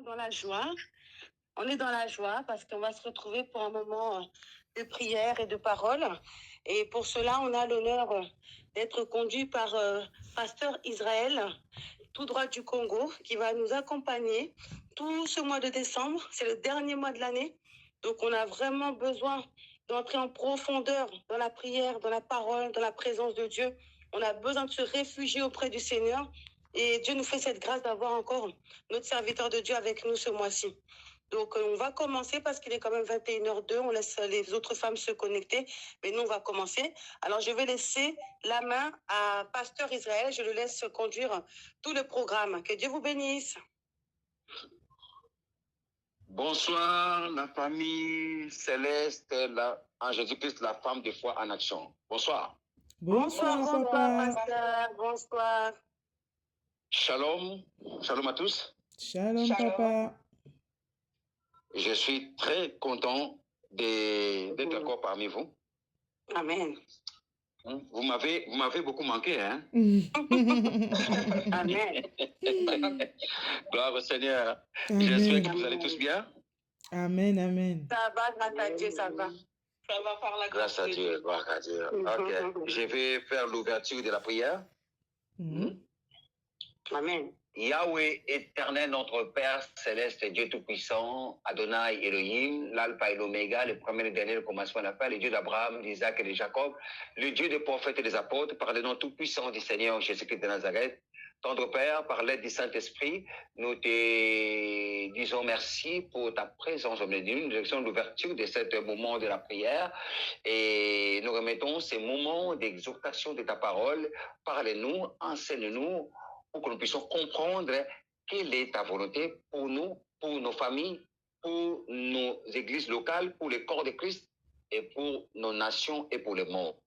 Dans la joie. On est dans la joie parce qu'on va se retrouver pour un moment de prière et de parole. Et pour cela, on a l'honneur d'être conduit par Pasteur Israël, tout droit du Congo, qui va nous accompagner tout ce mois de décembre. C'est le dernier mois de l'année. Donc, on a vraiment besoin d'entrer en profondeur dans la prière, dans la parole, dans la présence de Dieu. On a besoin de se réfugier auprès du Seigneur. Et Dieu nous fait cette grâce d'avoir encore notre serviteur de Dieu avec nous ce mois-ci. Donc, on va commencer parce qu'il est quand même 21h02. On laisse les autres femmes se connecter. Mais nous, on va commencer. Alors, je vais laisser la main à Pasteur Israël. Je le laisse conduire tout le programme. Que Dieu vous bénisse. Bonsoir, la famille céleste, en Jésus-Christ, la femme de foi en action. Bonsoir. Bonsoir, papa. Pasteur. Bonsoir. Shalom. Shalom à tous. Shalom, papa. Je suis très content d'être encore parmi vous. Amen. Vous m'avez beaucoup manqué, hein? Amen. Gloire au Seigneur. Amen. J'espère que vous allez tous bien. Amen, amen. Ça va, grâce à Dieu, ça va. Ça va par la Grâce à Dieu, gloire à Dieu. Ok. Je vais faire l'ouverture de la prière. Amen. Yahweh éternel, notre Père céleste, Dieu tout-puissant, Adonai Elohim, l'alpha et l'oméga, le premier et le dernier, le commencement et la fin, le Dieu d'Abraham, d'Isaac et de Jacob, le Dieu des prophètes et des apôtres, par le nom tout-puissant du Seigneur Jésus-Christ de Nazareth. Tendre Père, par l'aide du Saint-Esprit, nous te disons merci pour ta présence au milieu de nous. Nous faisons l'ouverture de ce moment de la prière et nous remettons ces moments d'exhortation de ta parole. Parle-nous, enseigne-nous, pour que nous puissions comprendre quelle est ta volonté pour nous, pour nos familles, pour nos églises locales, pour le corps de Christ et pour nos nations et pour le monde.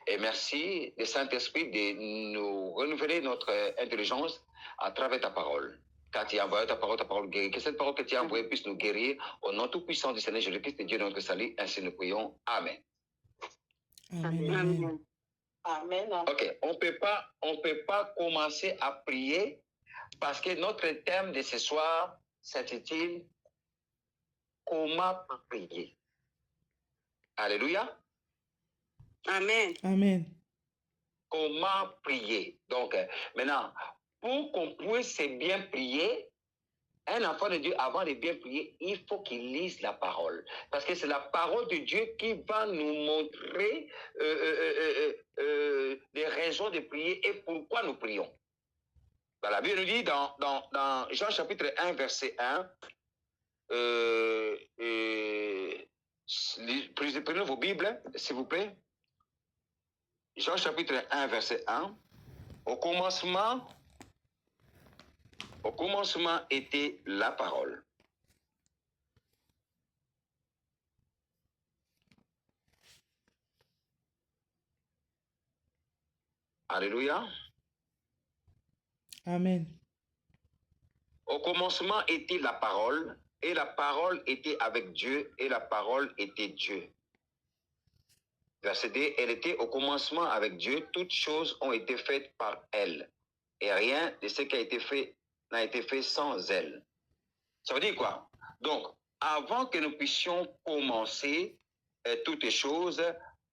Et merci, le Saint-Esprit, de nous renouveler notre intelligence à travers ta parole. Car tu as envoyé ta parole guérit. Que cette parole que tu as envoyée puisse nous guérir au nom tout-puissant du Seigneur Jésus-Christ et Dieu notre salut. Ainsi nous prions. Amen. Amen. Amen. Amen. Ok, on peut pas commencer à prier parce que notre thème de ce soir s'intitule Comment prier. Alléluia. Amen. Amen. Comment prier. Donc, maintenant, pour qu'on puisse bien prier, un enfant de Dieu, avant de bien prier, il faut qu'il lise la parole. Parce que c'est la parole de Dieu qui va nous montrer les raisons de prier et pourquoi nous prions. La Bible nous dit dans Jean chapitre 1, verset 1, prenez vos Bibles, s'il vous plaît. Jean chapitre 1, verset 1, au commencement était la parole. Alléluia. Amen. Au commencement était la parole, et la parole était avec Dieu, et la parole était Dieu. Verset 2, elle était au commencement avec Dieu, toutes choses ont été faites par elle, et rien de ce qui a été fait n'a été fait sans elle. Ça veut dire quoi? Donc, avant que nous puissions commencer toutes les choses,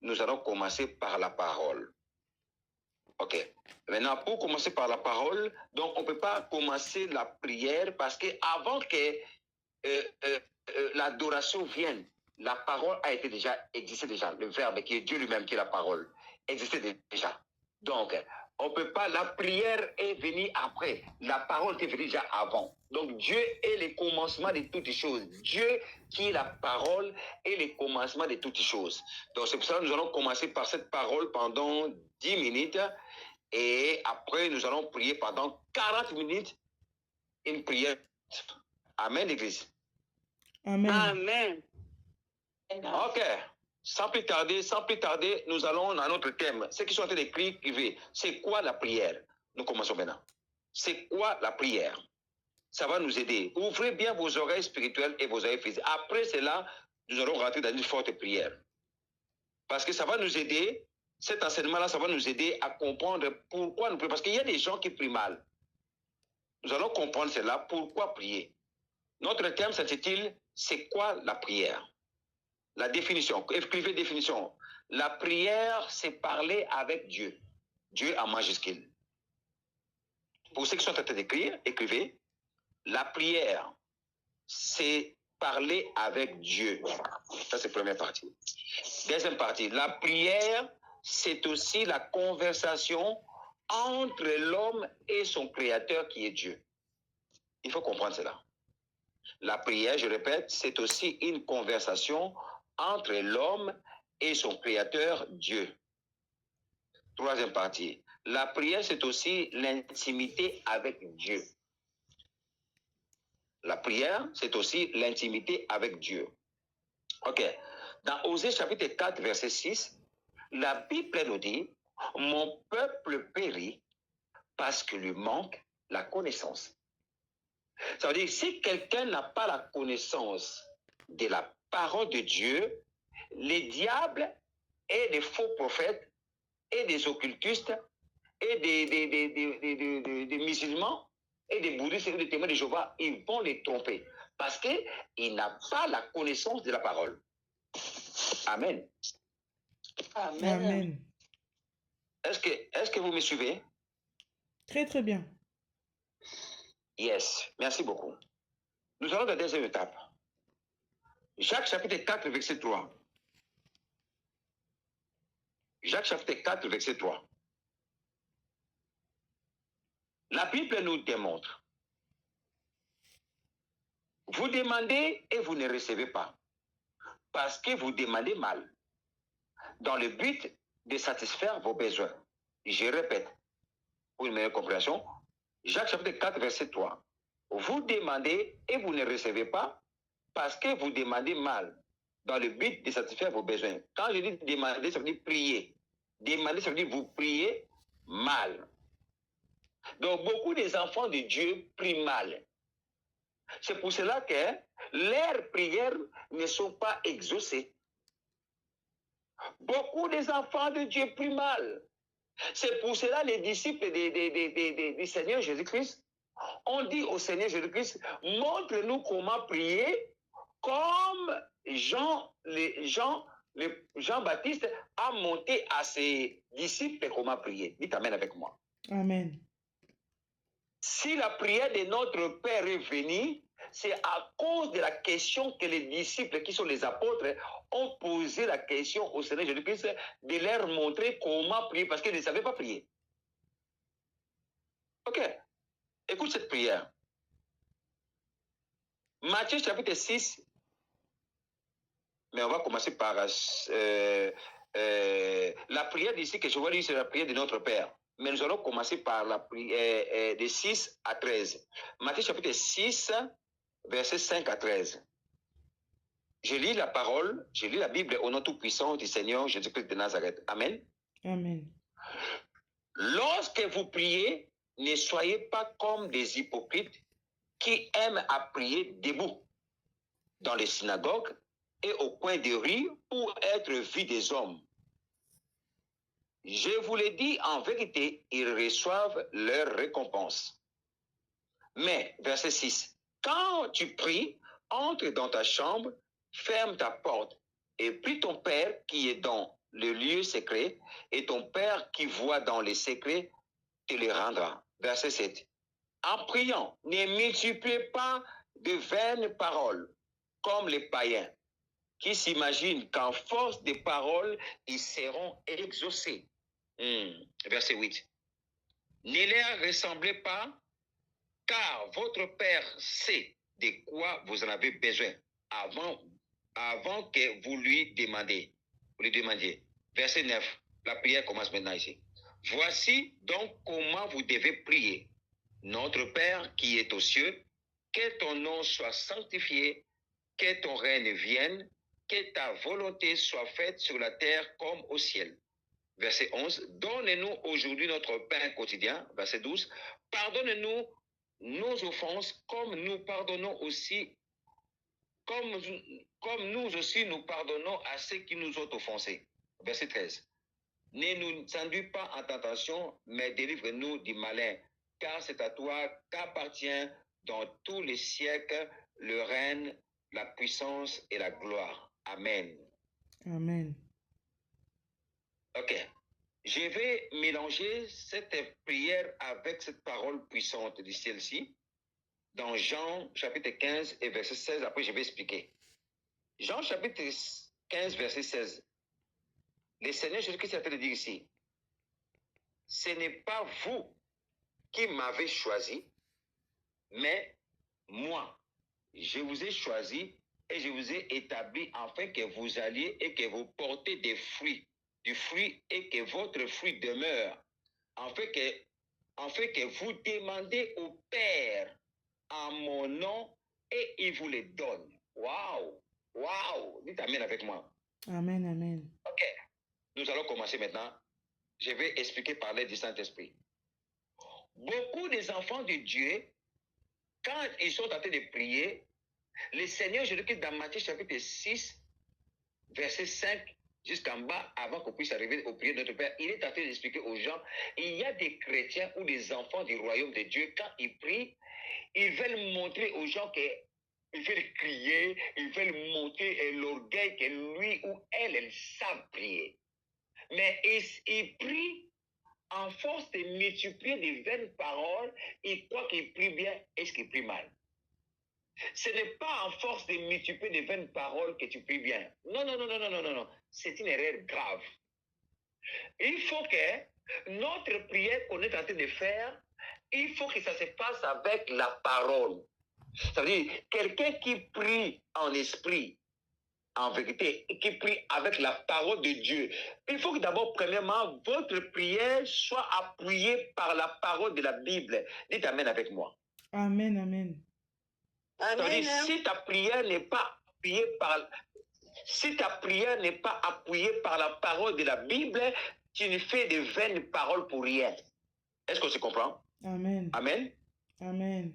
nous allons commencer par la parole. Ok. Maintenant, pour commencer par la parole, donc on ne peut pas commencer la prière parce que avant que l'adoration vienne, la parole a été existait déjà. Le verbe qui est Dieu lui-même, qui est la parole, existait déjà. Donc, on ne peut pas, la prière est venue après. La parole est venue déjà avant. Donc, Dieu est le commencement de toutes choses. Dieu qui est la parole est le commencement de toutes choses. Donc, c'est pour ça que nous allons commencer par cette parole pendant 10 minutes. Et après, nous allons prier pendant 40 minutes une prière. Amen, l'Église. Amen. Amen. Ok. Sans plus tarder, nous allons à notre thème. Ceux qui sont en train d'écrire, écrivez. C'est quoi la prière? Nous commençons maintenant. C'est quoi la prière? Ça va nous aider. Ouvrez bien vos oreilles spirituelles et vos oreilles physiques. Après cela, nous allons rentrer dans une forte prière. Parce que ça va nous aider, cet enseignement-là, ça va nous aider à comprendre pourquoi nous prions. Parce qu'il y a des gens qui prient mal. Nous allons comprendre cela, pourquoi prier. Notre thème s'intitule « C'est quoi la prière ?» La définition, écrivez définition. La prière, c'est parler avec Dieu. Dieu en majuscule. Pour ceux qui sont en train d'écrire, écrivez. La prière, c'est parler avec Dieu. Ça, c'est la première partie. Deuxième partie, la prière, c'est aussi la conversation entre l'homme et son créateur qui est Dieu. Il faut comprendre cela. La prière, je répète, c'est aussi une conversation entre l'homme et son créateur Dieu. Troisième partie, la prière, c'est aussi l'intimité avec Dieu. La prière, c'est aussi l'intimité avec Dieu. Ok. Dans Osée chapitre 4, verset 6, la Bible nous dit, « Mon peuple périt parce qu'il lui manque la connaissance. » Ça veut dire, si quelqu'un n'a pas la connaissance de la parole de Dieu, les diables et les faux prophètes et des occultistes et des musulmans et des bouddhistes et des témoins de Jéhovah, ils vont les tromper parce qu'ils n'ont pas la connaissance de la parole. Amen. Amen. Amen. Est-ce que vous me suivez? Très, très bien. Yes, merci beaucoup. Nous allons à la deuxième étape. Jacques chapitre 4, verset 3. Jacques chapitre 4, verset 3. La Bible nous démontre. Vous demandez et vous ne recevez pas. Parce que vous demandez mal. Dans le but de satisfaire vos besoins. Je répète, pour une meilleure compréhension, Jacques chapitre 4, verset 3. Vous demandez et vous ne recevez pas parce que vous demandez mal, dans le but de satisfaire vos besoins. Quand je dis demander, ça veut dire prier. Demander, ça veut dire vous priez mal. Donc, beaucoup des enfants de Dieu prient mal. C'est pour cela que leurs prières ne sont pas exaucées. Beaucoup des enfants de Dieu prient mal. C'est pour cela que les disciples du Seigneur Jésus-Christ ont dit au Seigneur Jésus-Christ, montre-nous comment prier comme Jean-Baptiste a monté à ses disciples comment prier. Dites Amen avec moi. Amen. Si la prière de notre Père est venue, c'est à cause de la question que les disciples, qui sont les apôtres, ont posé la question au Seigneur Jésus-Christ de leur montrer comment prier, parce qu'ils ne savaient pas prier. Ok. Écoute cette prière. Matthieu chapitre 6, mais on va commencer par la prière d'ici que je vois dire, c'est la prière de notre Père. Mais nous allons commencer par la prière de 6 à 13. Matthieu chapitre 6, versets 5 à 13. Je lis la parole, je lis la Bible au nom tout-puissant du Seigneur Jésus-Christ de Nazareth. Amen. Amen. Lorsque vous priez, ne soyez pas comme des hypocrites qui aiment à prier debout dans les synagogues et au coin des rues pour être vus des hommes. Je vous le dis en vérité, ils reçoivent leur récompense. Mais, verset 6, quand tu pries, entre dans ta chambre, ferme ta porte et prie ton Père qui est dans le lieu secret et ton Père qui voit dans les secrets te les rendra. Verset 7. En priant, ne multipliez pas de vaines paroles comme les païens qui s'imaginent qu'en force de paroles, ils seront exaucés. Verset 8. Ne leur ressemblez pas, car votre Père sait de quoi vous en avez besoin avant que vous lui demandiez. Verset 9. La prière commence maintenant ici. Voici donc comment vous devez prier. Notre Père qui est aux cieux, que ton nom soit sanctifié, que ton règne vienne, que ta volonté soit faite sur la terre comme au ciel. Verset 11. Donne-nous aujourd'hui notre pain quotidien. Verset 12. Pardonne-nous nos offenses comme nous pardonnons aussi, comme nous aussi nous pardonnons à ceux qui nous ont offensés. Verset 13. Ne nous induis pas en tentation, mais délivre-nous du malin, car c'est à toi qu'appartient dans tous les siècles le règne, la puissance et la gloire. Amen. Amen. Ok. Je vais mélanger cette prière avec cette parole puissante du ciel-ci dans Jean chapitre 15 et verset 16. Après, je vais expliquer. Jean chapitre 15, verset 16. Le Seigneur Jésus-Christ est en train de dire ici, ce n'est pas vous qui m'avez choisi, mais moi. Je vous ai choisi et je vous ai établi afin que vous alliez et que vous portez des fruits, du fruit et que votre fruit demeure, afin que vous demandez au Père en mon nom et il vous les donne. Waouh! Waouh! Dites Amen avec moi. Amen, amen. Ok. Nous allons commencer maintenant. Je vais expliquer par l'aide du Saint-Esprit. Beaucoup des enfants de Dieu, quand ils sont en train de prier, le Seigneur Jésus-Christ dans Matthieu chapitre 6, verset 5 jusqu'en bas, avant qu'on puisse arriver au prières de notre Père, il est en train d'expliquer aux gens, il y a des chrétiens ou des enfants du royaume de Dieu, quand ils prient, ils veulent montrer aux gens qu'ils veulent crier, ils veulent montrer l'orgueil que lui ou elle savent prier. Mais ils prient en force de multiplier des vaines paroles, ils croient qu'ils prient bien, est-ce qu'ils prient mal? Ce n'est pas en force de multiplier des vaines paroles que tu pries bien. Non, non, non, non, non, non, non, non. C'est une erreur grave. Il faut que notre prière qu'on est en train de faire, il faut que ça se passe avec la parole. Ça veut dire, quelqu'un qui prie en esprit, en vérité, et qui prie avec la parole de Dieu, il faut que d'abord, premièrement, votre prière soit appuyée par la parole de la Bible. Dites Amen avec moi. Amen, amen. Ça veut dire, si ta prière n'est pas appuyée par la parole de la Bible, tu ne fais de vaines paroles pour rien. Est-ce qu'on se comprend? Amen. Amen. Amen.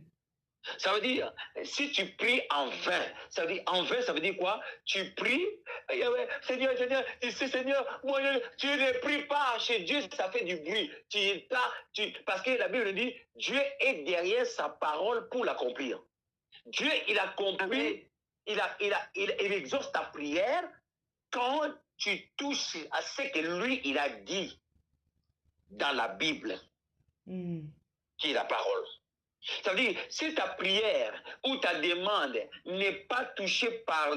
Ça veut dire, si tu pries en vain, ça veut dire, en vain, ça veut dire quoi? Tu pries, Seigneur, Seigneur, tu sais, Seigneur, moi, tu ne pries pas chez Dieu, ça fait du bruit. Parce que la Bible dit, Dieu est derrière sa parole pour l'accomplir. Dieu, il accomplit, il exauce ta prière quand tu touches à ce que lui, il a dit dans la Bible, qui est la parole. Ça veut dire, si ta prière ou ta demande n'est pas touchée par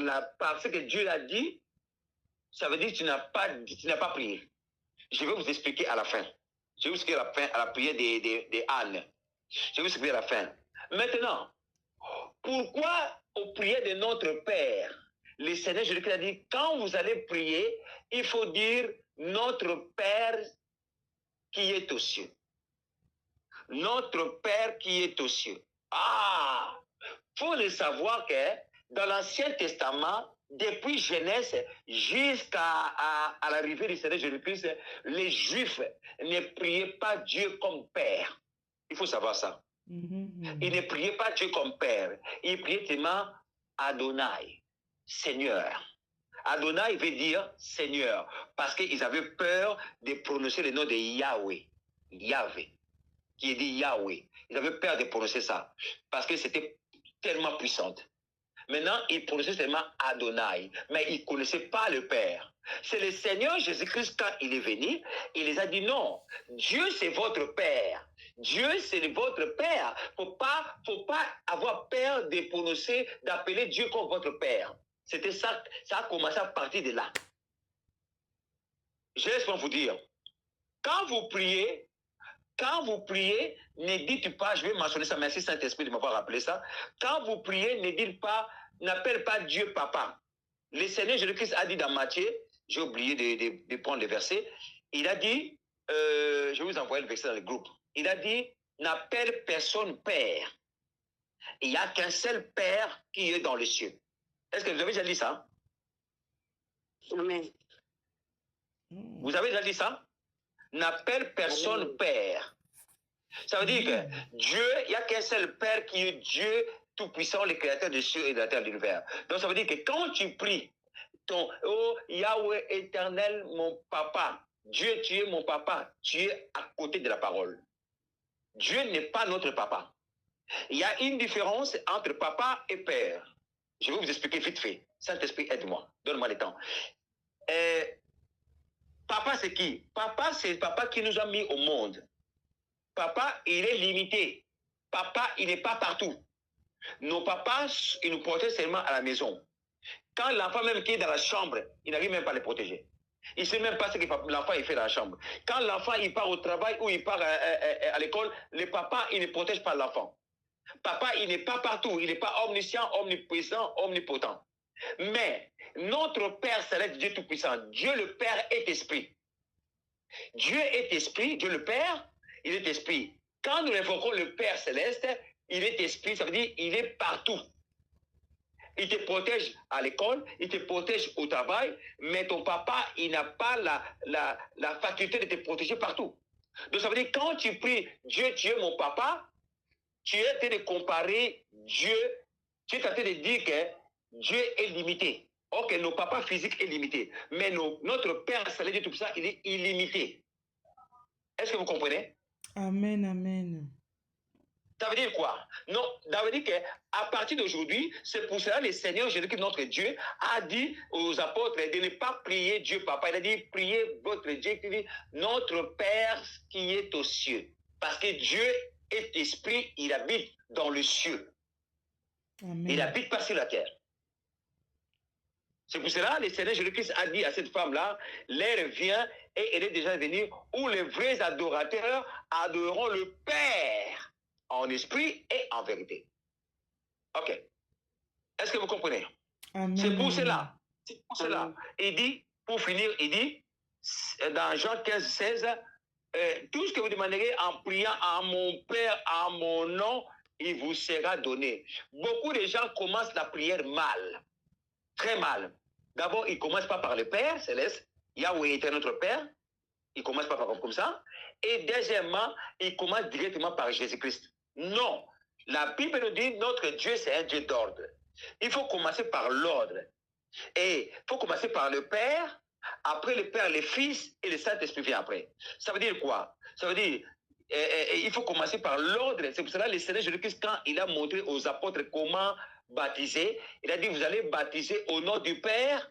ce que Dieu a dit, ça veut dire que tu n'as pas prié. Je vais vous expliquer à la fin. Je vais vous expliquer à la prière des Anne. Je vais vous expliquer à la fin. Maintenant, pourquoi aux prières de notre Père, le Seigneur Jésus-Christ a dit, quand vous allez prier, il faut dire notre Père qui est aux cieux. Notre Père qui est aux cieux. Ah! Il faut le savoir que dans l'Ancien Testament, depuis Genèse jusqu'à l'arrivée du Seigneur Jésus-Christ, les Juifs ne priaient pas Dieu comme Père. Il faut savoir ça. Ils ne priaient pas Dieu comme Père. Ils priaient seulement Adonai, Seigneur. Adonai veut dire Seigneur, parce qu'ils avaient peur de prononcer le nom de Yahweh. Yahweh, qui dit Yahweh. Ils avaient peur de prononcer ça, parce que c'était tellement puissant. Maintenant, ils prononçaient seulement Adonai, mais ils ne connaissaient pas le Père. C'est le Seigneur Jésus-Christ, quand il est venu, il les a dit non, Dieu c'est votre Père. Dieu c'est votre Père. Il ne faut pas avoir peur de prononcer, d'appeler Dieu comme votre Père. C'était ça, ça a commencé à partir de là. Je laisse vous dire, quand vous priez, ne dites pas, je vais mentionner ça, merci Saint-Esprit de m'avoir rappelé ça. Quand vous priez, ne dites pas, n'appelle pas Dieu papa. Le Seigneur Jésus-Christ a dit dans Matthieu, j'ai oublié de prendre le verset, il a dit, je vais vous envoyer le verset dans le groupe, il a dit, n'appelle personne Père. Il n'y a qu'un seul Père qui est dans les cieux. Est-ce que vous avez déjà dit ça? Amen. Vous avez déjà dit ça? N'appelle personne Père. Ça veut dire que Dieu, il n'y a qu'un seul Père qui est Dieu Tout-Puissant, le Créateur des cieux et de la terre de l'univers. Donc ça veut dire que quand tu pries, oh Yahweh éternel, mon papa, Dieu, tu es mon papa, tu es à côté de la parole. Dieu n'est pas notre papa. Il y a une différence entre papa et père. Je vais vous expliquer vite fait. Saint-Esprit, aide-moi. Donne-moi le temps. Papa, c'est qui? Papa, c'est le papa qui nous a mis au monde. Papa, il est limité. Papa, il n'est pas partout. Nos papas, ils nous protègent seulement à la maison. Quand l'enfant même qui est dans la chambre, il n'arrive même pas à le protéger. Il ne sait même pas ce que l'enfant fait dans la chambre. Quand l'enfant il part au travail ou il part à l'école, le papa, il ne protège pas l'enfant. Papa, il n'est pas partout. Il n'est pas omniscient, omniprésent, omnipotent. Mais notre Père céleste, Dieu Tout-Puissant, Dieu le Père est esprit. Dieu est esprit, Dieu le Père, il est esprit. Quand nous invoquons le Père céleste, il est esprit, ça veut dire il est partout. Il te protège à l'école, il te protège au travail, mais ton papa, il n'a pas la faculté de te protéger partout. Donc ça veut dire quand tu pries Dieu, tu es mon papa, tu es en train de comparer Dieu, tu es en train de dire que Dieu est limité. Ok, nos papas physiques est limité, mais notre Père céleste, tout ça, il est illimité. Est-ce que vous comprenez? Amen, amen. Ça veut dire quoi? Non, ça veut dire qu'à partir d'aujourd'hui, c'est pour cela que le Seigneur Jésus-Christ, notre Dieu, a dit aux apôtres de ne pas prier Dieu Papa. Il a dit, priez votre Dieu, qui dit, notre Père qui est aux cieux. Parce que Dieu est esprit, il habite dans le cieux. Amen. Il n'habite pas sur la terre. C'est pour cela que le Seigneur Jésus-Christ a dit à cette femme-là, l'heure vient et elle est déjà venue où les vrais adorateurs adoreront le Père en esprit et en vérité. Ok. Est-ce que vous comprenez? Amen. C'est pour cela. C'est pour cela. Il dit, pour finir, il dit, dans Jean 15, 16, tout ce que vous demanderez en priant à mon Père, à mon nom, il vous sera donné. Beaucoup de gens commencent la prière mal. Très mal. D'abord, ils ne commencent pas par le Père céleste. Yahweh était notre Père. Ils ne commencent pas comme ça. Et deuxièmement, ils commencent directement par Jésus-Christ. Non. La Bible nous dit notre Dieu, c'est un Dieu d'ordre. Il faut commencer par l'ordre. Et il faut commencer par le Père. Après le Père, le Fils et le Saint-Esprit vient après. Ça veut dire quoi? Ça veut dire il faut commencer par l'ordre. C'est pour cela que le Seigneur Jésus-Christ, quand il a montré aux apôtres comment baptiser, il a dit, vous allez baptiser au nom du Père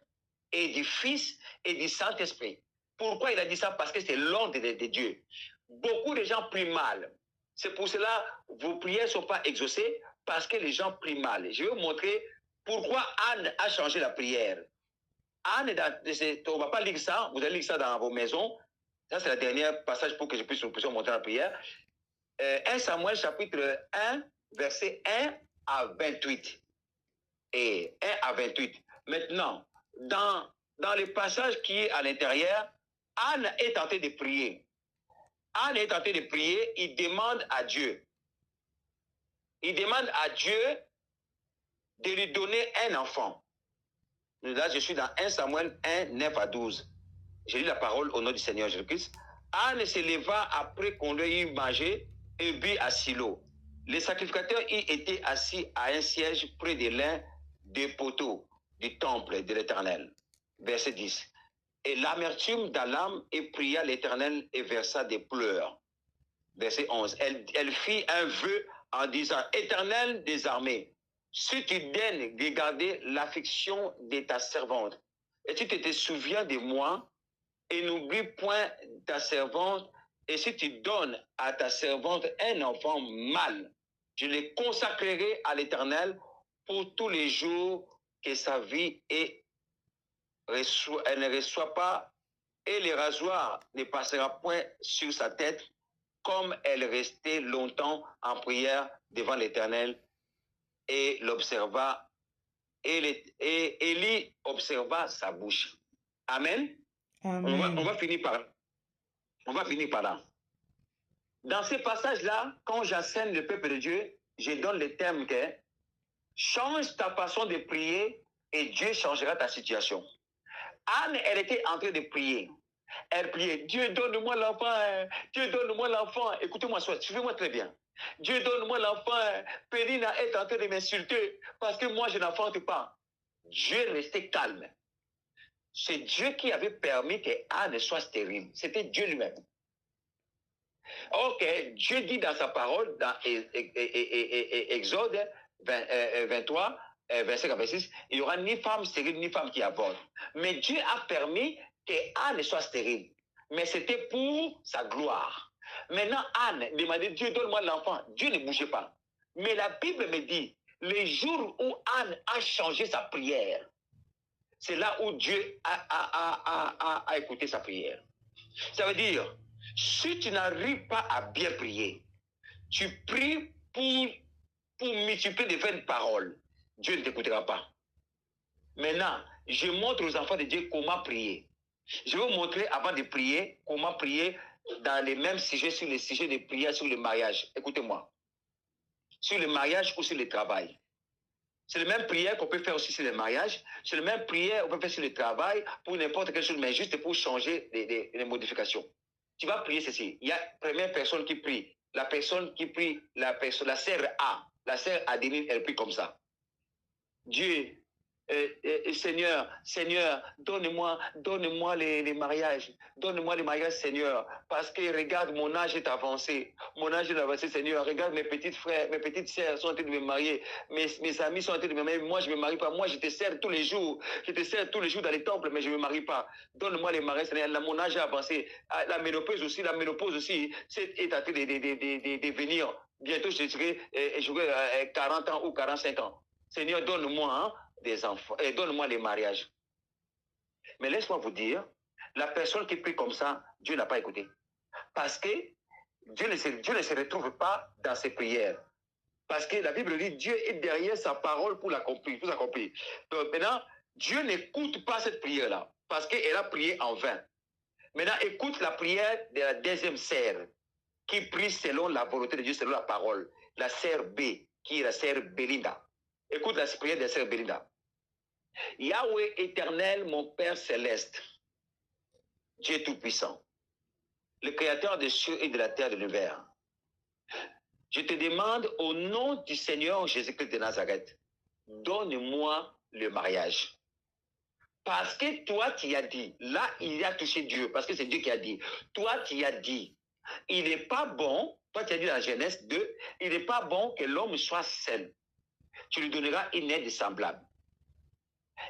et du Fils et du Saint-Esprit. Pourquoi il a dit ça? Parce que c'est l'ordre de Dieu. Beaucoup de gens prient mal. C'est pour cela que vos prières ne sont pas exaucées, parce que les gens prient mal. Je vais vous montrer pourquoi Anne a changé la prière. Anne, on ne va pas lire ça, vous allez lire ça dans vos maisons. Ça, c'est le dernier passage pour que je puisse vous montrer la prière. 1 Samuel chapitre 1, verset 1 à 28. Et 1 à 28. Maintenant, dans le passage qui est à l'intérieur, Anne est tentée de prier. Anne est tentée de prier, il demande à Dieu. Il demande à Dieu de lui donner un enfant. Là, je suis dans 1 Samuel 1, 9 à 12. J'ai lu la parole au nom du Seigneur Jésus-Christ. Anne se leva après qu'on lui eut mangé et bu à Silo. Les sacrificateurs y étaient assis à un siège près de l'un des poteaux du temple de l'Éternel. Verset 10. Et l'amertume dans l'âme et pria l'Éternel et versa des pleurs. Verset 11. Elle fit un vœu en disant, Éternel des armées, si tu daignes regarder l'affliction de ta servante, et si tu te souviens de moi, et n'oublie point ta servante, et si tu donnes à ta servante un enfant mâle, je le consacrerai à l'Éternel pour tous les jours que sa vie et elle ne reçoit pas, et le rasoir ne passera point sur sa tête, comme elle restait longtemps en prière devant l'Éternel, et l'observa, et Élie observa sa bouche. Amen. Amen. On va finir par là. Dans ces passages-là, quand j'enseigne le peuple de Dieu, je donne le thème que change ta façon de prier et Dieu changera ta situation. Anne, elle était en train de prier. Elle priait, Dieu donne-moi l'enfant, Dieu donne-moi l'enfant. Écoutez-moi, suivez-moi très bien. Dieu donne-moi l'enfant, Pélina est en train de m'insulter parce que moi je n'enfante pas. Dieu restait calme. C'est Dieu qui avait permis que Anne soit stérile. C'était Dieu lui-même. Ok, Dieu dit dans sa parole, dans Exode 23, 25 à 26, il n'y aura ni femme stérile, ni femme qui avorte. Mais Dieu a permis que Anne soit stérile. Mais c'était pour sa gloire. Maintenant, Anne demandait, Dieu, donne-moi l'enfant. Dieu ne bougeait pas. Mais la Bible me dit, le jour où Anne a changé sa prière, c'est là où Dieu a écouté sa prière. Ça veut dire, si tu n'arrives pas à bien prier, tu pries pour multiplier des vaines paroles, Dieu ne t'écoutera pas. Maintenant, je montre aux enfants de Dieu comment prier. Je vais vous montrer avant de prier comment prier dans les mêmes sujets, sur les sujets de prière sur le mariage. Écoutez-moi. Sur le mariage ou sur le travail. C'est la même prière qu'on peut faire aussi sur le mariage. C'est la même prière qu'on peut faire sur le travail pour n'importe quelle chose, mais juste pour changer les modifications. Tu vas prier ceci. Il y a la première personne qui prie. La personne qui prie, la sœur A. La sœur Adeline, elle prie comme ça. Dieu, Seigneur, donne-moi les mariages. Donne-moi les mariages, Seigneur. Parce que regarde, mon âge est avancé. Mon âge est avancé, Seigneur. Regarde, mes petits frères, mes petites sœurs sont en train de me marier. Mes amis sont en train de me marier. Moi, je ne me marie pas. Moi, je te sers tous les jours. Je te sers tous les jours dans les temples, mais je ne me marie pas. Donne-moi les mariages, Seigneur. Là, mon âge est avancé. La ménopause aussi, est en train de venir. Bientôt, j'aurai 40 ans ou 45 ans. Seigneur, donne-moi des enfants, et donne-moi les mariages. Mais laisse-moi vous dire, la personne qui prie comme ça, Dieu n'a pas écouté. Parce que Dieu ne se retrouve pas dans ses prières. Parce que la Bible dit, Dieu est derrière sa parole pour l'accomplir. Donc maintenant, Dieu n'écoute pas cette prière-là, parce qu'elle a prié en vain. Maintenant, écoute la prière de la deuxième sœur, qui prie selon la volonté de Dieu, selon la parole. La sœur B, qui est la sœur Belinda. Écoute la prière de la sœur Belinda. Yahweh éternel, mon Père céleste, Dieu tout-puissant, le créateur des cieux et de la terre de l'univers, je te demande au nom du Seigneur Jésus-Christ de Nazareth, donne-moi le mariage. Parce que toi, tu as dit, là, il a touché Dieu, parce que c'est Dieu qui a dit. Toi, tu as dit, il n'est pas bon, toi, tu as dit dans Genèse 2, il n'est pas bon que l'homme soit seul. Tu lui donneras une aide semblable.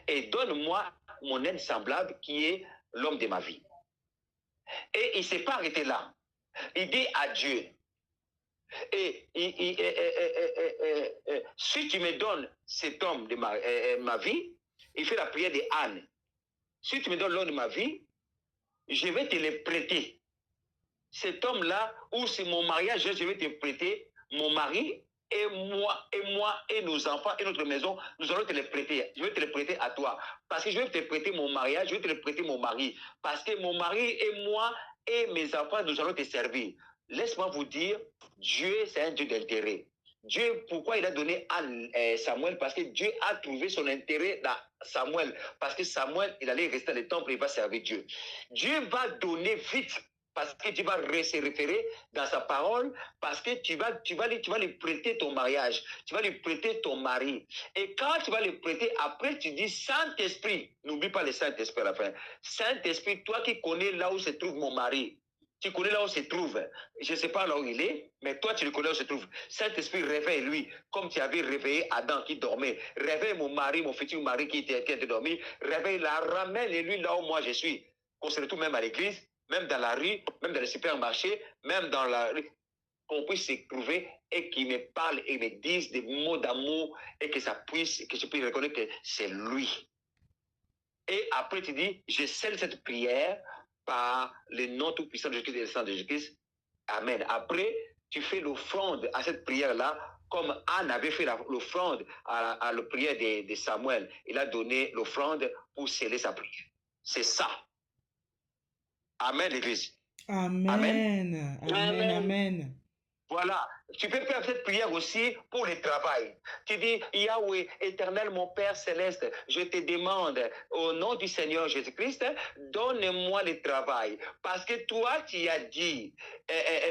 Et donne-moi mon aide semblable qui est l'homme de ma vie. Et il ne s'est pas arrêté là. Il dit à Dieu, si tu me donnes cet homme de ma vie, il fait la prière de Anne. Si tu me donnes l'homme de ma vie, je vais te le prêter. Cet homme-là, où c'est mon mariage, je vais te prêter mon mari. Et moi et nos enfants et notre maison, nous allons te les prêter. Je vais te les prêter à toi. Parce que je vais te prêter mon mariage, je vais te les prêter mon mari. Parce que mon mari et moi et mes enfants, nous allons te servir. Laisse-moi vous dire, Dieu, c'est un Dieu d'intérêt. Dieu, pourquoi il a donné à Samuel? Parce que Dieu a trouvé son intérêt dans Samuel. Parce que Samuel, il allait rester dans le temple et il va servir Dieu. Dieu va donner vite. Parce que tu vas se référer dans sa parole, parce que tu vas lui prêter ton mariage, tu vas lui prêter ton mari. Et quand tu vas lui prêter, après tu dis Saint-Esprit, n'oublie pas le Saint-Esprit à la fin. Saint-Esprit, toi qui connais là où se trouve mon mari, tu connais là où se trouve, je ne sais pas là où il est, mais toi tu le connais où se trouve. Saint-Esprit, réveille-lui, comme tu avais réveillé Adam qui dormait. Réveille mon mari, mon futur mari qui était dormi. Réveille-la, ramène-lui là où moi je suis. Qu'on se retrouve même à l'église, même dans la rue, même dans le supermarché, même dans la rue, qu'on puisse se trouver et qu'il me parle et me dise des mots d'amour et que ça puisse, que je puisse reconnaître que c'est lui. Et après tu dis, je scelle cette prière par le nom tout-puissant de Jésus-Christ et le sang de Jésus-Christ. Amen. Après, tu fais l'offrande à cette prière-là, comme Anne avait fait l'offrande à la prière de Samuel. Il a donné l'offrande pour sceller sa prière. C'est ça. Amen, l'Église. Amen. Amen. Amen. Amen. Voilà. Tu peux faire cette prière aussi pour le travail. Tu dis, Yahweh, éternel mon Père céleste, je te demande au nom du Seigneur Jésus-Christ, donne-moi le travail. Parce que toi, tu as dit,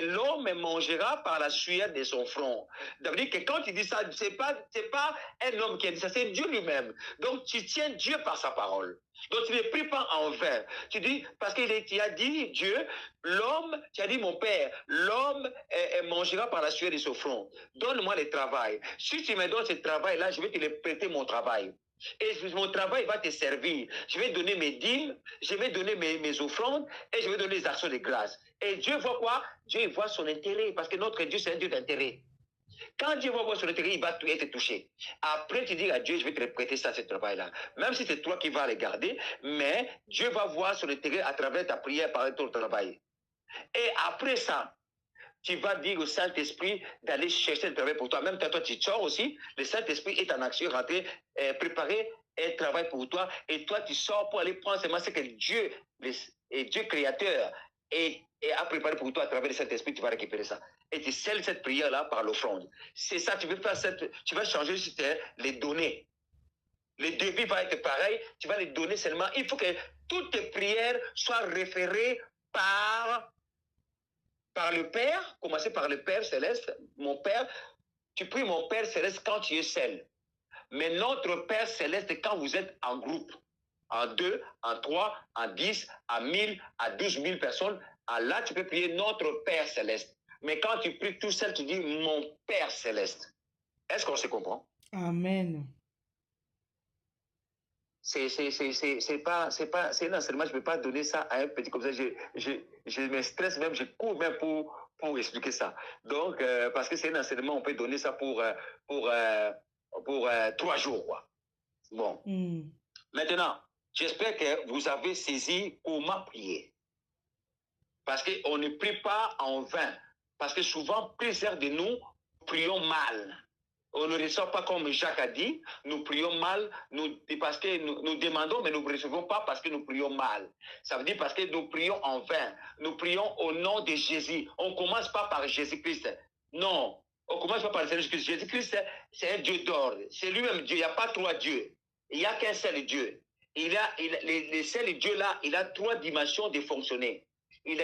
l'homme mangera par la sueur de son front. Ça veut dire que quand tu dis ça, c'est pas un homme qui a dit ça, c'est Dieu lui-même. Donc tu tiens Dieu par sa parole. Donc, tu ne pries pas en vain. Tu dis, parce qu'il a dit, Dieu, l'homme, tu as dit, mon Père, l'homme mangera par la sueur de son front. Donne-moi le travail. Si tu me donnes ce travail-là, je vais te le prêter mon travail. Et mon travail va te servir. Je vais donner mes dîmes, je vais donner mes offrandes et je vais donner les actions de grâce. Et Dieu voit quoi? Dieu voit son intérêt, parce que notre Dieu, c'est un Dieu d'intérêt. Quand Dieu va voir son intérêt, il va être touché. Après, tu dis à Dieu, je vais te prêter ça, ce travail-là. Même si c'est toi qui vas le garder, mais Dieu va voir son intérêt à travers ta prière par ton travail. Et après ça, tu vas dire au Saint-Esprit d'aller chercher le travail pour toi. Même toi, tu sors aussi. Le Saint-Esprit est en action, rentré, préparé un travail pour toi. Et toi, tu sors pour aller prendre seulement ce que Dieu, Dieu créateur, a préparé pour toi à travers le Saint-Esprit. Tu vas récupérer ça. Et tu scelles cette prière-là par l'offrande. C'est ça, tu vas changer juste les données. Les devis vont être pareils. Tu vas les donner seulement. Il faut que toutes tes prières soient référées par le Père, commencer par le Père Céleste. Mon Père, tu pries mon Père Céleste quand tu es seul. Mais notre Père Céleste, quand vous êtes en groupe, en 2, en 3, en 10, en 1000, à 12 000 personnes, là, tu peux prier notre Père Céleste. Mais quand tu pries tout seul, tu dis mon Père Céleste. Est-ce qu'on se comprend? Amen. C'est un enseignement, je ne peux pas donner ça à un petit comme ça. Je me stresse même, je cours même pour expliquer ça. Donc, parce que c'est un enseignement, on peut donner ça pour 3 jours, quoi. Bon. Maintenant, j'espère que vous avez saisi comment prier. Parce qu'on ne prie pas en vain. Parce que souvent, plusieurs de nous prions mal. On ne reçoit pas comme Jacques a dit, nous prions mal, parce que nous demandons, mais nous ne recevons pas parce que nous prions mal. Ça veut dire parce que nous prions en vain. Nous prions au nom de Jésus. On ne commence pas par Jésus-Christ. Non, on ne commence pas par Jésus-Christ. Jésus-Christ, c'est un Dieu d'ordre. C'est lui-même Dieu. Il n'y a pas 3 dieux. Il n'y a qu'un seul Dieu. Les seuls dieux-là, il a 3 dimensions de fonctionner. Il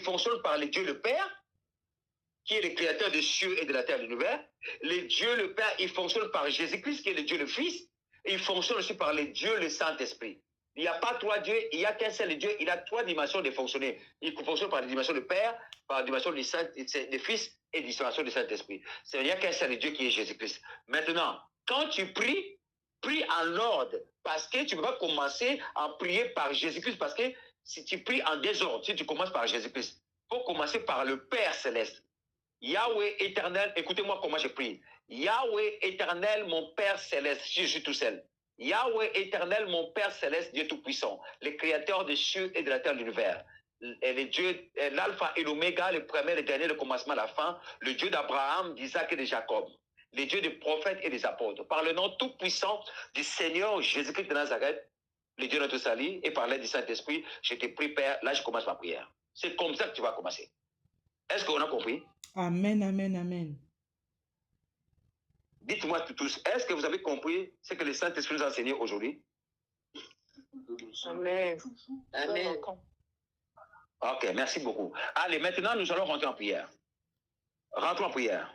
fonctionne par le Dieu le Père, qui est le créateur des cieux et de la terre de l'univers. Le Dieu le Père, il fonctionne par Jésus-Christ, qui est le Dieu le Fils. Et il fonctionne aussi par le Dieu le Saint-Esprit. Il n'y a pas 3 dieux, il n'y a qu'un seul Dieu. Il a 3 dimensions de fonctionner. Il fonctionne par la dimension du Père, par la dimension du Fils et la dimension du Saint-Esprit. Il n'y a qu'un seul Dieu qui est Jésus-Christ. Maintenant, quand tu prie en ordre. Parce que tu ne peux pas commencer à prier par Jésus-Christ. Parce que si tu pries en désordre, si tu commences par Jésus-Christ, il faut commencer par le Père Céleste. Yahweh éternel, écoutez-moi comment je prie. Yahweh éternel, mon Père Céleste, si je suis tout seul. Yahweh éternel, mon Père Céleste, Dieu Tout-Puissant, le créateur des cieux et de la terre de l'univers. Le Dieu, l'alpha et l'oméga, le premier, le dernier, le commencement, la fin, le Dieu d'Abraham, d'Isaac et de Jacob, le Dieu des prophètes et des apôtres. Par le nom tout-puissant du Seigneur Jésus-Christ de Nazareth, le Dieu de notre salut, et par l'aide du Saint-Esprit, je te prie, Père, là je commence ma prière. C'est comme ça que tu vas commencer. Est-ce qu'on a compris? Amen, amen, amen. Dites-moi tous, est-ce que vous avez compris ce que le Saint-Esprit nous a enseigné aujourd'hui? Amen. Amen. Ok, merci beaucoup. Allez, maintenant nous allons rentrer en prière. Rentrons en prière.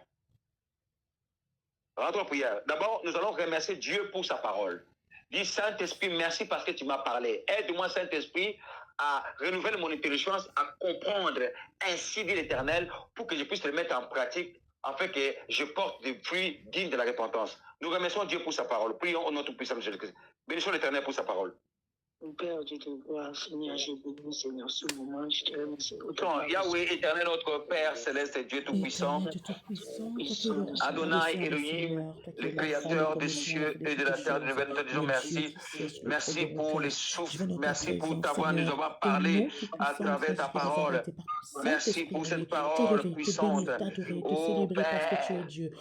Rentrons en prière. D'abord, nous allons remercier Dieu pour sa parole. Dis, Saint-Esprit, merci parce que tu m'as parlé. Aide-moi, Saint-Esprit, à renouveler mon intelligence, à comprendre ainsi dit l'Éternel, pour que je puisse le mettre en pratique, afin que je porte des fruits dignes de la repentance. Nous remercions Dieu pour sa parole. Prions au nom tout-puissant de Jésus-Christ. Bénissons l'Éternel pour sa parole. Mon Père, Dieu te gloire, Seigneur, je bénis, Seigneur, ce moment, je te remercie pour ta parole. Yahweh, éternel, notre Père céleste et Dieu Tout-Puissant, Adonai, Elohim, le Créateur des cieux et de la terre, nous te disons merci. Merci pour les souffles, merci pour t'avoir nous avoir parlé à travers ta parole. Merci pour cette parole puissante. Oh Père,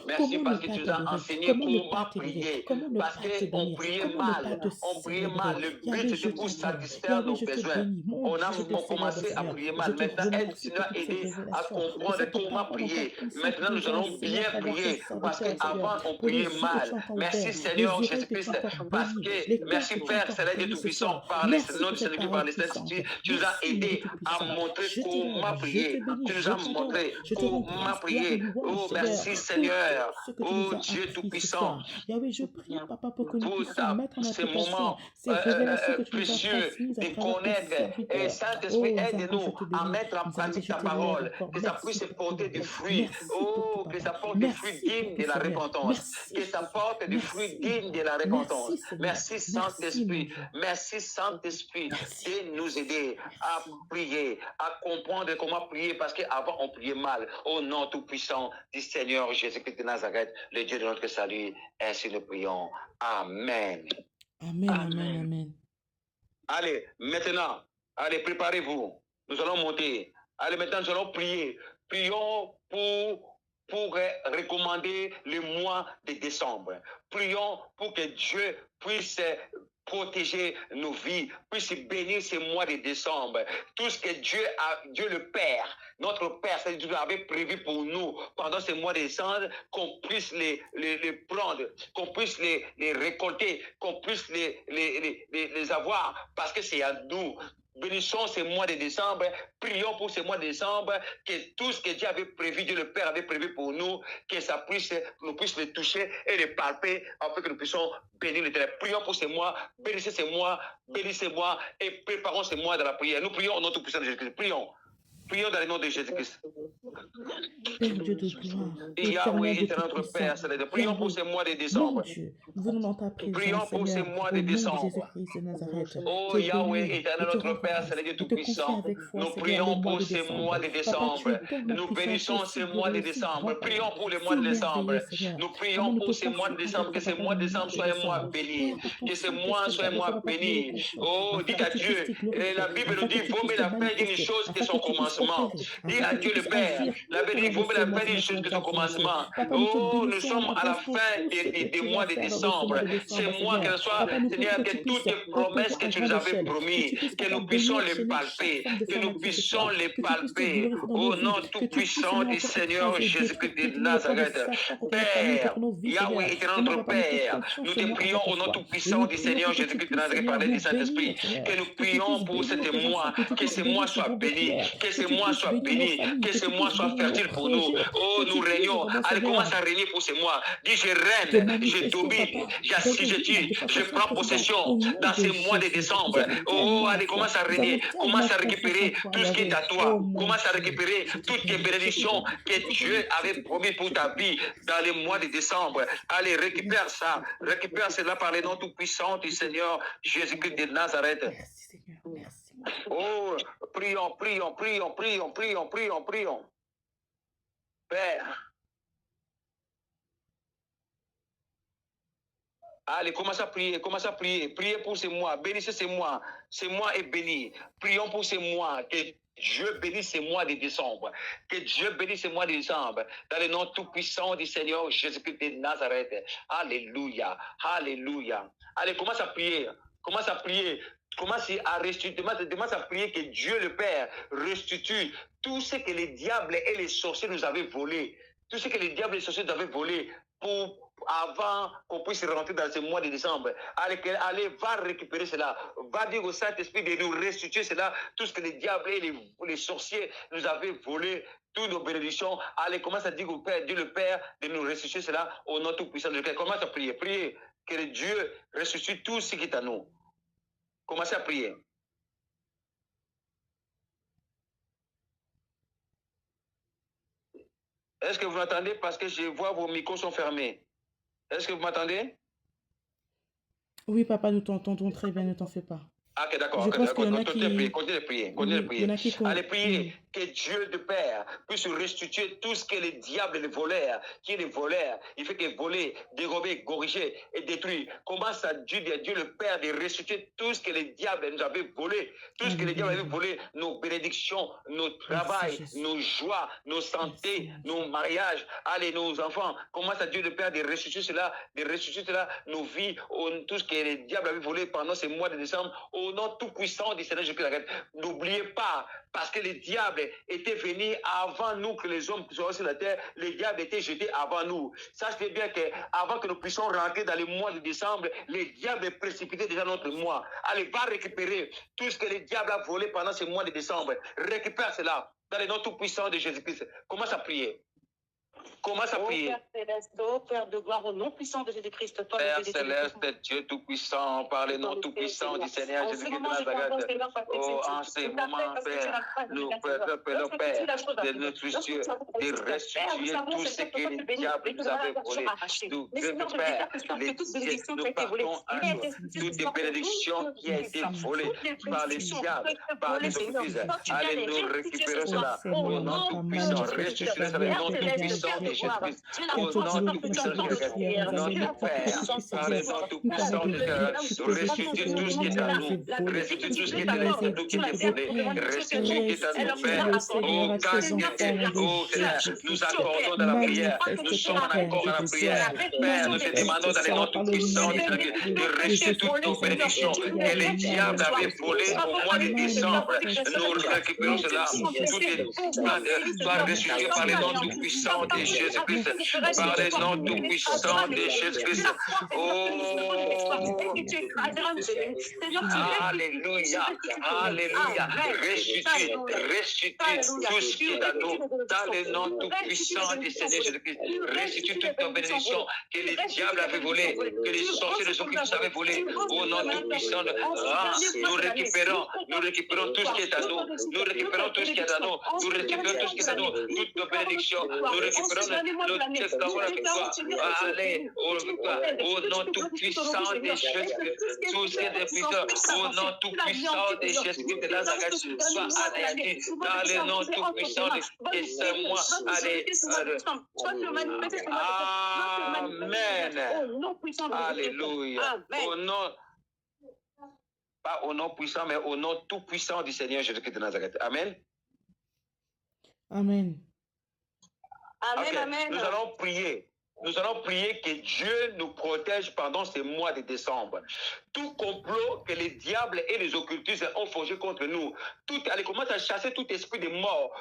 merci parce que tu nous as enseigné comment prier. Parce qu'on priait mal, Le but c'était pour satisfaire nos besoins. On a commencé à prier mal. Maintenant, elle nous a aidé à comprendre comment prier. Maintenant, nous allons bien prier parce qu'avant, on priait mal. Merci Seigneur Jésus-Christ. Parce que, merci Père, c'est Dieu Tout-Puissant, par le nom du Seigneur qui par les Saints-Esprits, tu nous as aidé à montrer comment prier. Tu nous as montré comment prier. Oh, merci Seigneur. Oh, Dieu Tout-Puissant. Yahweh, je prie, Papa, pour que nous puissions mettre en ces moments application ces révélations que tu précieux de connaître. Et Saint-Esprit, aide-nous à mettre en pratique ta parole, que ça puisse porter du fruit. Oh, que ça porte des fruits dignes de la repentance. Que ça porte des fruits dignes de la repentance. Merci Saint-Esprit. Merci Saint-Esprit de nous aider à prier, à comprendre comment prier, parce qu'avant on priait mal. Au nom tout-puissant du Seigneur Jésus-Christ de Nazareth, le Dieu de notre salut, ainsi nous prions. Amen. Amen, amen, amen. Allez, maintenant, allez, préparez-vous. Nous allons monter. Allez, maintenant, nous allons prier. Prions pour recommander le mois de décembre. Prions pour que Dieu puisse protéger nos vies, puisse bénir ce mois de décembre. Tout ce que Dieu le Père, notre Père, c'est-à-dire Dieu avait prévu pour nous pendant ce mois de décembre, qu'on puisse les prendre, qu'on puisse les récolter, qu'on puisse les avoir, parce que c'est à nous. Bénissons ce mois de décembre, prions pour ce mois de décembre, que tout ce que Dieu avait prévu, Dieu le Père avait prévu pour nous, que ça puisse, nous puissions les toucher et les palper, afin que nous puissions bénir l'Éternel. Prions pour ce mois, bénissez ce mois et préparons ce mois de la prière. Nous prions au nom tout-puissant de Jésus-Christ. Prions. Prions dans le nom de Jésus-Christ. Père Dieu de gloire, Yahweh est notre Père, prions pour ce mois de décembre. Prions pour ce mois de décembre. Oh Yahweh est notre Père, c'est le Dieu tout-puissant. Nous prions pour ce mois de décembre. Nous bénissons ce mois de décembre. Prions pour le mois de décembre. Nous prions pour ce mois de décembre, que ce mois de décembre soit un mois béni. Que ce mois soit un mois béni. Oh, dites à Dieu, et la Bible nous dit, vaut mieux la peine d'une chose que son commencement. Dis à Dieu le Père, la Bible dit, vaut mieux la peine d'une chose que son commencement. Oh, nous sommes à la fin des mois de décembre. Ce mois, que ce soit, Seigneur, que toutes les promesses que tu nous avais promis, que nous puissions les palper, que nous puissions les palper. Au nom tout-puissant du Seigneur Jésus-Christ de Nazareth. Père, Yahweh est notre Père. Nous te prions au nom tout-puissant du Seigneur Jésus-Christ de Nazareth par le Saint-Esprit. Que nous prions pour ce mois, que ce mois soit béni, que ce mois soit béni, que ce mois soit fertile pour nous. Oh, nous régnons. Allez, commence à régner pour ce mois. Dis, je règne, je domine, j'assujettis, je prends possession dans ces mois de décembre. Oh, allez, commence à régner, commence à récupérer tout ce qui est à toi. Commence à récupérer toutes les bénédictions que Dieu avait promis pour ta vie dans les mois de décembre. Allez, récupère ça. Récupère cela par les noms tout-puissants du Seigneur Jésus-Christ de Nazareth. Merci Seigneur, merci. Oh, prions, prions, prions, prions, prions, prions, prions. Père. Allez, commence à prier, priez pour ce mois, bénissez ce mois est béni. Prions pour ce mois, que Dieu bénisse ce mois de décembre, que Dieu bénisse ce mois de décembre, dans le nom tout-puissant du Seigneur Jésus-Christ de Nazareth. Alléluia, alléluia. Allez, commence à prier, commence à restituer, commence à prier que Dieu le Père restitue tout ce que les diables et les sorciers nous avaient volé, tout ce que les diables et les sorciers nous avaient volé avant qu'on puisse rentrer dans ce mois de décembre. Allez, va récupérer cela. Va dire au Saint-Esprit de nous restituer cela, tout ce que les diables et les sorciers nous avaient volé, toutes nos bénédictions. Allez, commence à dire au Père, Dieu le Père, de nous restituer cela au nom tout-puissant de Dieu. Commence à prier, priez que Dieu restitue tout ce qui est à nous. Commencez à prier. Est-ce que vous m'entendez? Parce que je vois vos micros sont fermés. Est-ce que vous m'entendez? Oui, papa, nous t'entendons très bien, ne t'en fais pas. Ah, ok, d'accord. Continuez de prier. Allez, prier que Dieu de Père puisse restituer tout ce que les diables et les voleurs, qui est les voleurs, il fait que voler, dérober, corriger et détruire. Commence à Dieu le Père de restituer tout ce que les diables nous avaient volé, tout ce que les diables avaient volé, nos bénédictions, nos travails, nos joies, nos santé, nos mariages, allez, nos enfants. Commence à Dieu le Père de restituer cela, nos vies, tout ce que les diables avaient volé pendant ces mois de décembre. Au nom tout-puissant du Seigneur Jésus-Christ, n'oubliez pas, parce que les diables étaient venus avant nous, que les hommes qui sont sur la terre, les diables étaient jetés avant nous. Sachez bien qu'avant que nous puissions rentrer dans le mois de décembre, les diables précipitaient déjà notre mois. Allez, va récupérer tout ce que les diables ont volé pendant ce mois de décembre. Récupère cela dans le nom tout-puissant de Jésus-Christ. Commence à prier. Commence à prier. Père céleste, Père de gloire, au nom puissant de Jésus-Christ. Père céleste, Dieu Tout-Puissant, par le nom Tout-Puissant du Seigneur Jésus-Christ de Nazareth. Oh, en ce moment, Père, nous appelons, Père, de notre Dieu, de restituer tout ce que le diable nous avait volé. Nous, Père, nous partons à toutes les bénédictions qui ont été volées par les diables, par les occultes. Allez nous récupérer cela. Au nom Tout-Puissant, restituer cela, le nom Tout-Puissant de Jésus-Christ. Au nom Tout-Puissant de Jésus-Christ. Notre Père, par le nom Tout-Puissant de Jésus-Christ, restitue tout ce qui est à nous. Restitue tout ce qui est à nous qui est volé. Restitue ce qui est à nous, Père. Oh, casquette, oh, nous accordons dans la prière. Nous sommes en accord dans la prière. Père, nous te demandons dans le nom Tout-Puissant de restituer toutes nos bénédictions que le diable avait volées au mois de décembre. Nous récupérons cela. Tout est soit restitué par le nom Tout-Puissant de Jésus-Christ. Par le nom Tout-Puissant de Jésus-Christ. Oh, alléluia, alléluia. Restitue tout ce qui est à nous dans le nom Tout-Puissant du Seigneur Jésus-Christ. Restitue toutes nos bénédictions que les diables avaient volées, que les sorciers de occultes avaient volées. Au nom Tout-Puissant, nous récupérons tout ce qui est à nous. Nous récupérons tout ce qui est à nous. Nous récupérons tout ce qui est à nous. Toutes nos bénédictions. Nous récupérons nos textes d'amour avec toi. Allez, au nom Tout-Puissant de Jésus-Christ. Tout ce qui est puissant. Au nom Tout-Puissant de Jésus-Christ de Nazareth. Soit anéanti dans le nom Tout-Puissant de Jésus-moi. Allez, Amen. Alléluia. Au nom, pas au nom puissant, mais au nom tout puissant du Seigneur Jésus-Christ de Nazareth. Amen. Amen. Okay. Amen. Nous allons prier. Nous allons prier que Dieu nous protège pendant ce mois de décembre. Tout complot que les diables et les occultistes ont forgé contre nous, allez, commence à chasser tout esprit de mort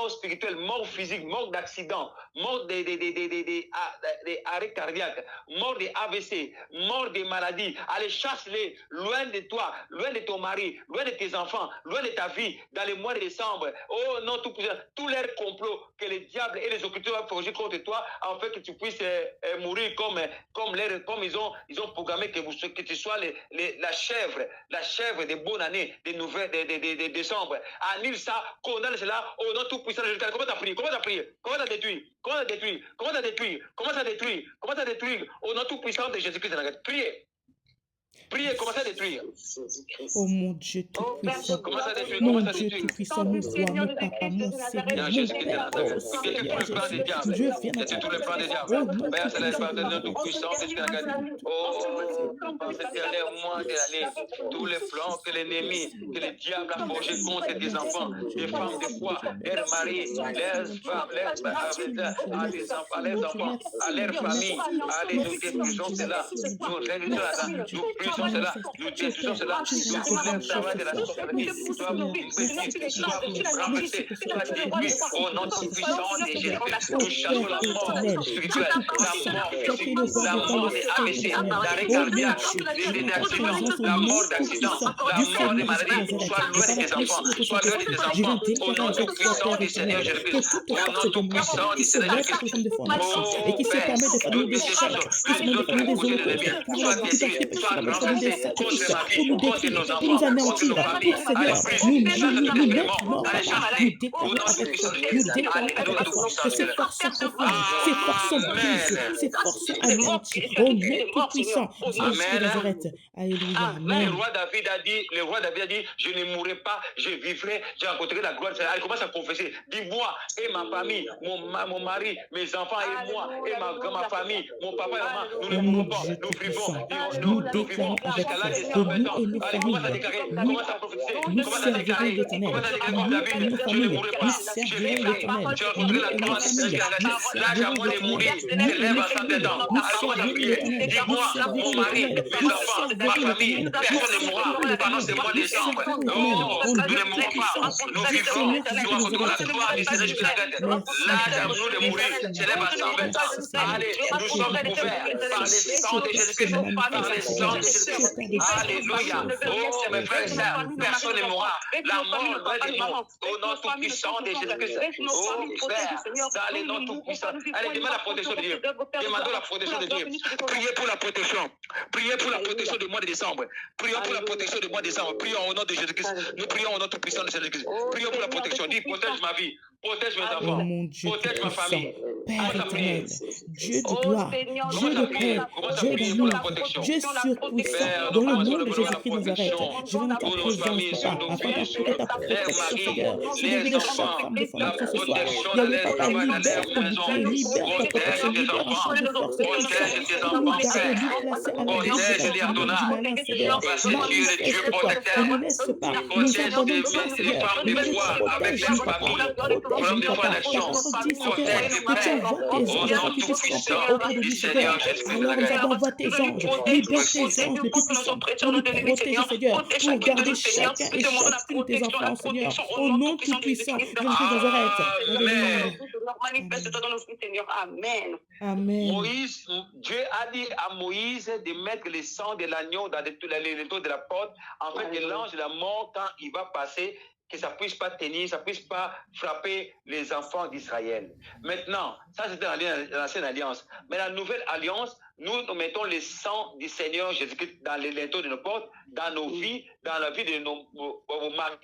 spirituelle, mort physique, mort d'accident, mort des arrêts cardiaques, mort des AVC, mort des maladies. Allez, chasse-les loin de toi, loin de ton mari, loin de tes enfants, loin de ta vie, dans le mois de décembre. Oh non, tous leurs complots que les diables et les occultistes ont forgé contre toi, en fait que tu puisses mourir comme ils ont programmé que tu sois la chèvre des bonnes années, des nouvelles, des décembre. Annule ça, condamne cela au nom tout puissant de Jésus. Comment t'as prié? Comment t'as prié? Comment t'as détruit? Comment t'as détruit? Comment t'as détruit? Comment t'as détruit? Comment t'as détruit au nom tout puissant de Jésus-Christ? Priez. Priez, commencez à détruire. Oh mon Dieu tout-puissant. Commence à détruire. Mon Dieu tout-puissant, mon roi, mon papa, mon Seigneur, mon Père. Oh Seigneur Jésus, Dieu viens à tout le plan des diables. Père, c'est le tout-puissant. Oh, tous les plans que l'ennemi, que le diable a forgé contre tes enfants, des femmes de foi, leurs maris, leurs femmes, leurs enfants, à leur famille. Allez, nous détruisons cela. Nous réduisons cela. Nous brisons cela. Nous détruisons cela. Nous voulons le travail de la sorcellerie. Soit remplacé, soit détruit au nom tout-puissant de Jésus-Christ. Nous chassons la mort spirituelle, la mort physique, la mort des AVC, l'arrêt cardiaque, les accidents, la mort d'accident, la mort des maladies. Soit loin de tes enfants, soit loin de tes enfants. Au nom tout-puissant du Seigneur Jésus-Christ. Au nom tout-puissant du Seigneur Jésus-Christ. Et qui se permet de faire des choses, qui se permet de faire des autres, soit détruit, soit renversé contre ma vie, contre nos enfants, nous anéantir, pour Seigneur, nous mettre mort, nous déclarer avec toi que ces forces sont confondues, ces forces sont brises, ces forces sont anéanties, au nom tout-puissant, Dieu de Nazareth. Alléluia. Le roi David a dit, je ne mourrai pas, je vivrai, j'ai rencontré la gloire. Elle commence à confesser, dis-moi et ma famille, mon mari, mes enfants et moi, et ma famille, mon papa et maman, nous ne mourrons pas, nous vivons, nous vivons jusqu'à l'âge de 120 ans. Allez, commence à déclarer, commence à prophétiser, commence à déclarer comme David, je ne mourrai pas, je vivrai, j'ai rencontré la gloire de Dieu. L'âge à moi de mourir s'élève à 100 ans. Alors commence à prier, dis-moi, mon mari, mes enfants, ma famille, personne ne mourra pendant ces mois de décembre. Oh, nous ne mourrons pas, nous vivons, nous rencontrons la gloire du Seigneur Jésus-Christ. L'âge à nous de mourir s'élève à 120 ans. Allez, nous sommes couverts par le sang de Jésus-Christ, par le sang de Jésus-Christ. Alléluia. Oh, mes frères et sœurs, personne ne mourra. La mort loin de nous. Au nom tout-puissant de Jésus-Christ. Oh, Père, dans les noms tout-puissants. Allez, demandez la protection de Dieu. Demandons la protection de Dieu. Priez pour la protection. Priez pour la protection du mois de décembre. Prions pour la protection du mois de décembre. Prions au nom de Jésus-Christ. Nous prions au nom tout-puissant de Jésus-Christ. Prions pour la protection. Dis, protège ma vie. Protège mes enfants. Oh mon Dieu Protège ma famille. Père éternel, Dieu de gloire, Dieu de paix, Dieu d'amour, Dieu surpuissant, dans le nom de Jésus-Christ de Nazareth, je viens dans ta présence, Papa, afin d'apporter ta protection, Seigneur, sur la vie de chaque femme de son enfant ce soir. Yahweh, Papa, libère ton bouclier, libère ta protection, libère un champ de force puissant pour nous garder, nous placer à l'abri du malin, Seigneur. Manifeste-toi et ne laisse pas nous abandonner, Seigneur. Protège-nous, Papa, protège-nous, Papa. Ta parole dit, Seigneur, que tu envoies tes anges afin qu'ils puissent camper auprès de nous, Seigneur. Alors nous avons envoyé tes anges, libère tes anges les plus puissants pour nous protéger, Seigneur, pour garder chacun et chacune de tes enfants, Seigneur. Au nom tout-puissant de Jésus de Nazareth. Manifeste-toi dans nos vies, Seigneur. Amen. Amen. Moïse, Dieu a dit à Moïse de mettre le sang de l'agneau dans les taux de la porte, en fait, que l'ange de la mort, quand il va passer, que ça ne puisse pas tenir, ça ne puisse pas frapper les enfants d'Israël. Maintenant, ça c'était l'ancienne alliance. Mais la nouvelle alliance, nous mettons le sang du Seigneur Jésus-Christ dans les linteaux de nos portes, dans nos vies, dans la vie de vos maris,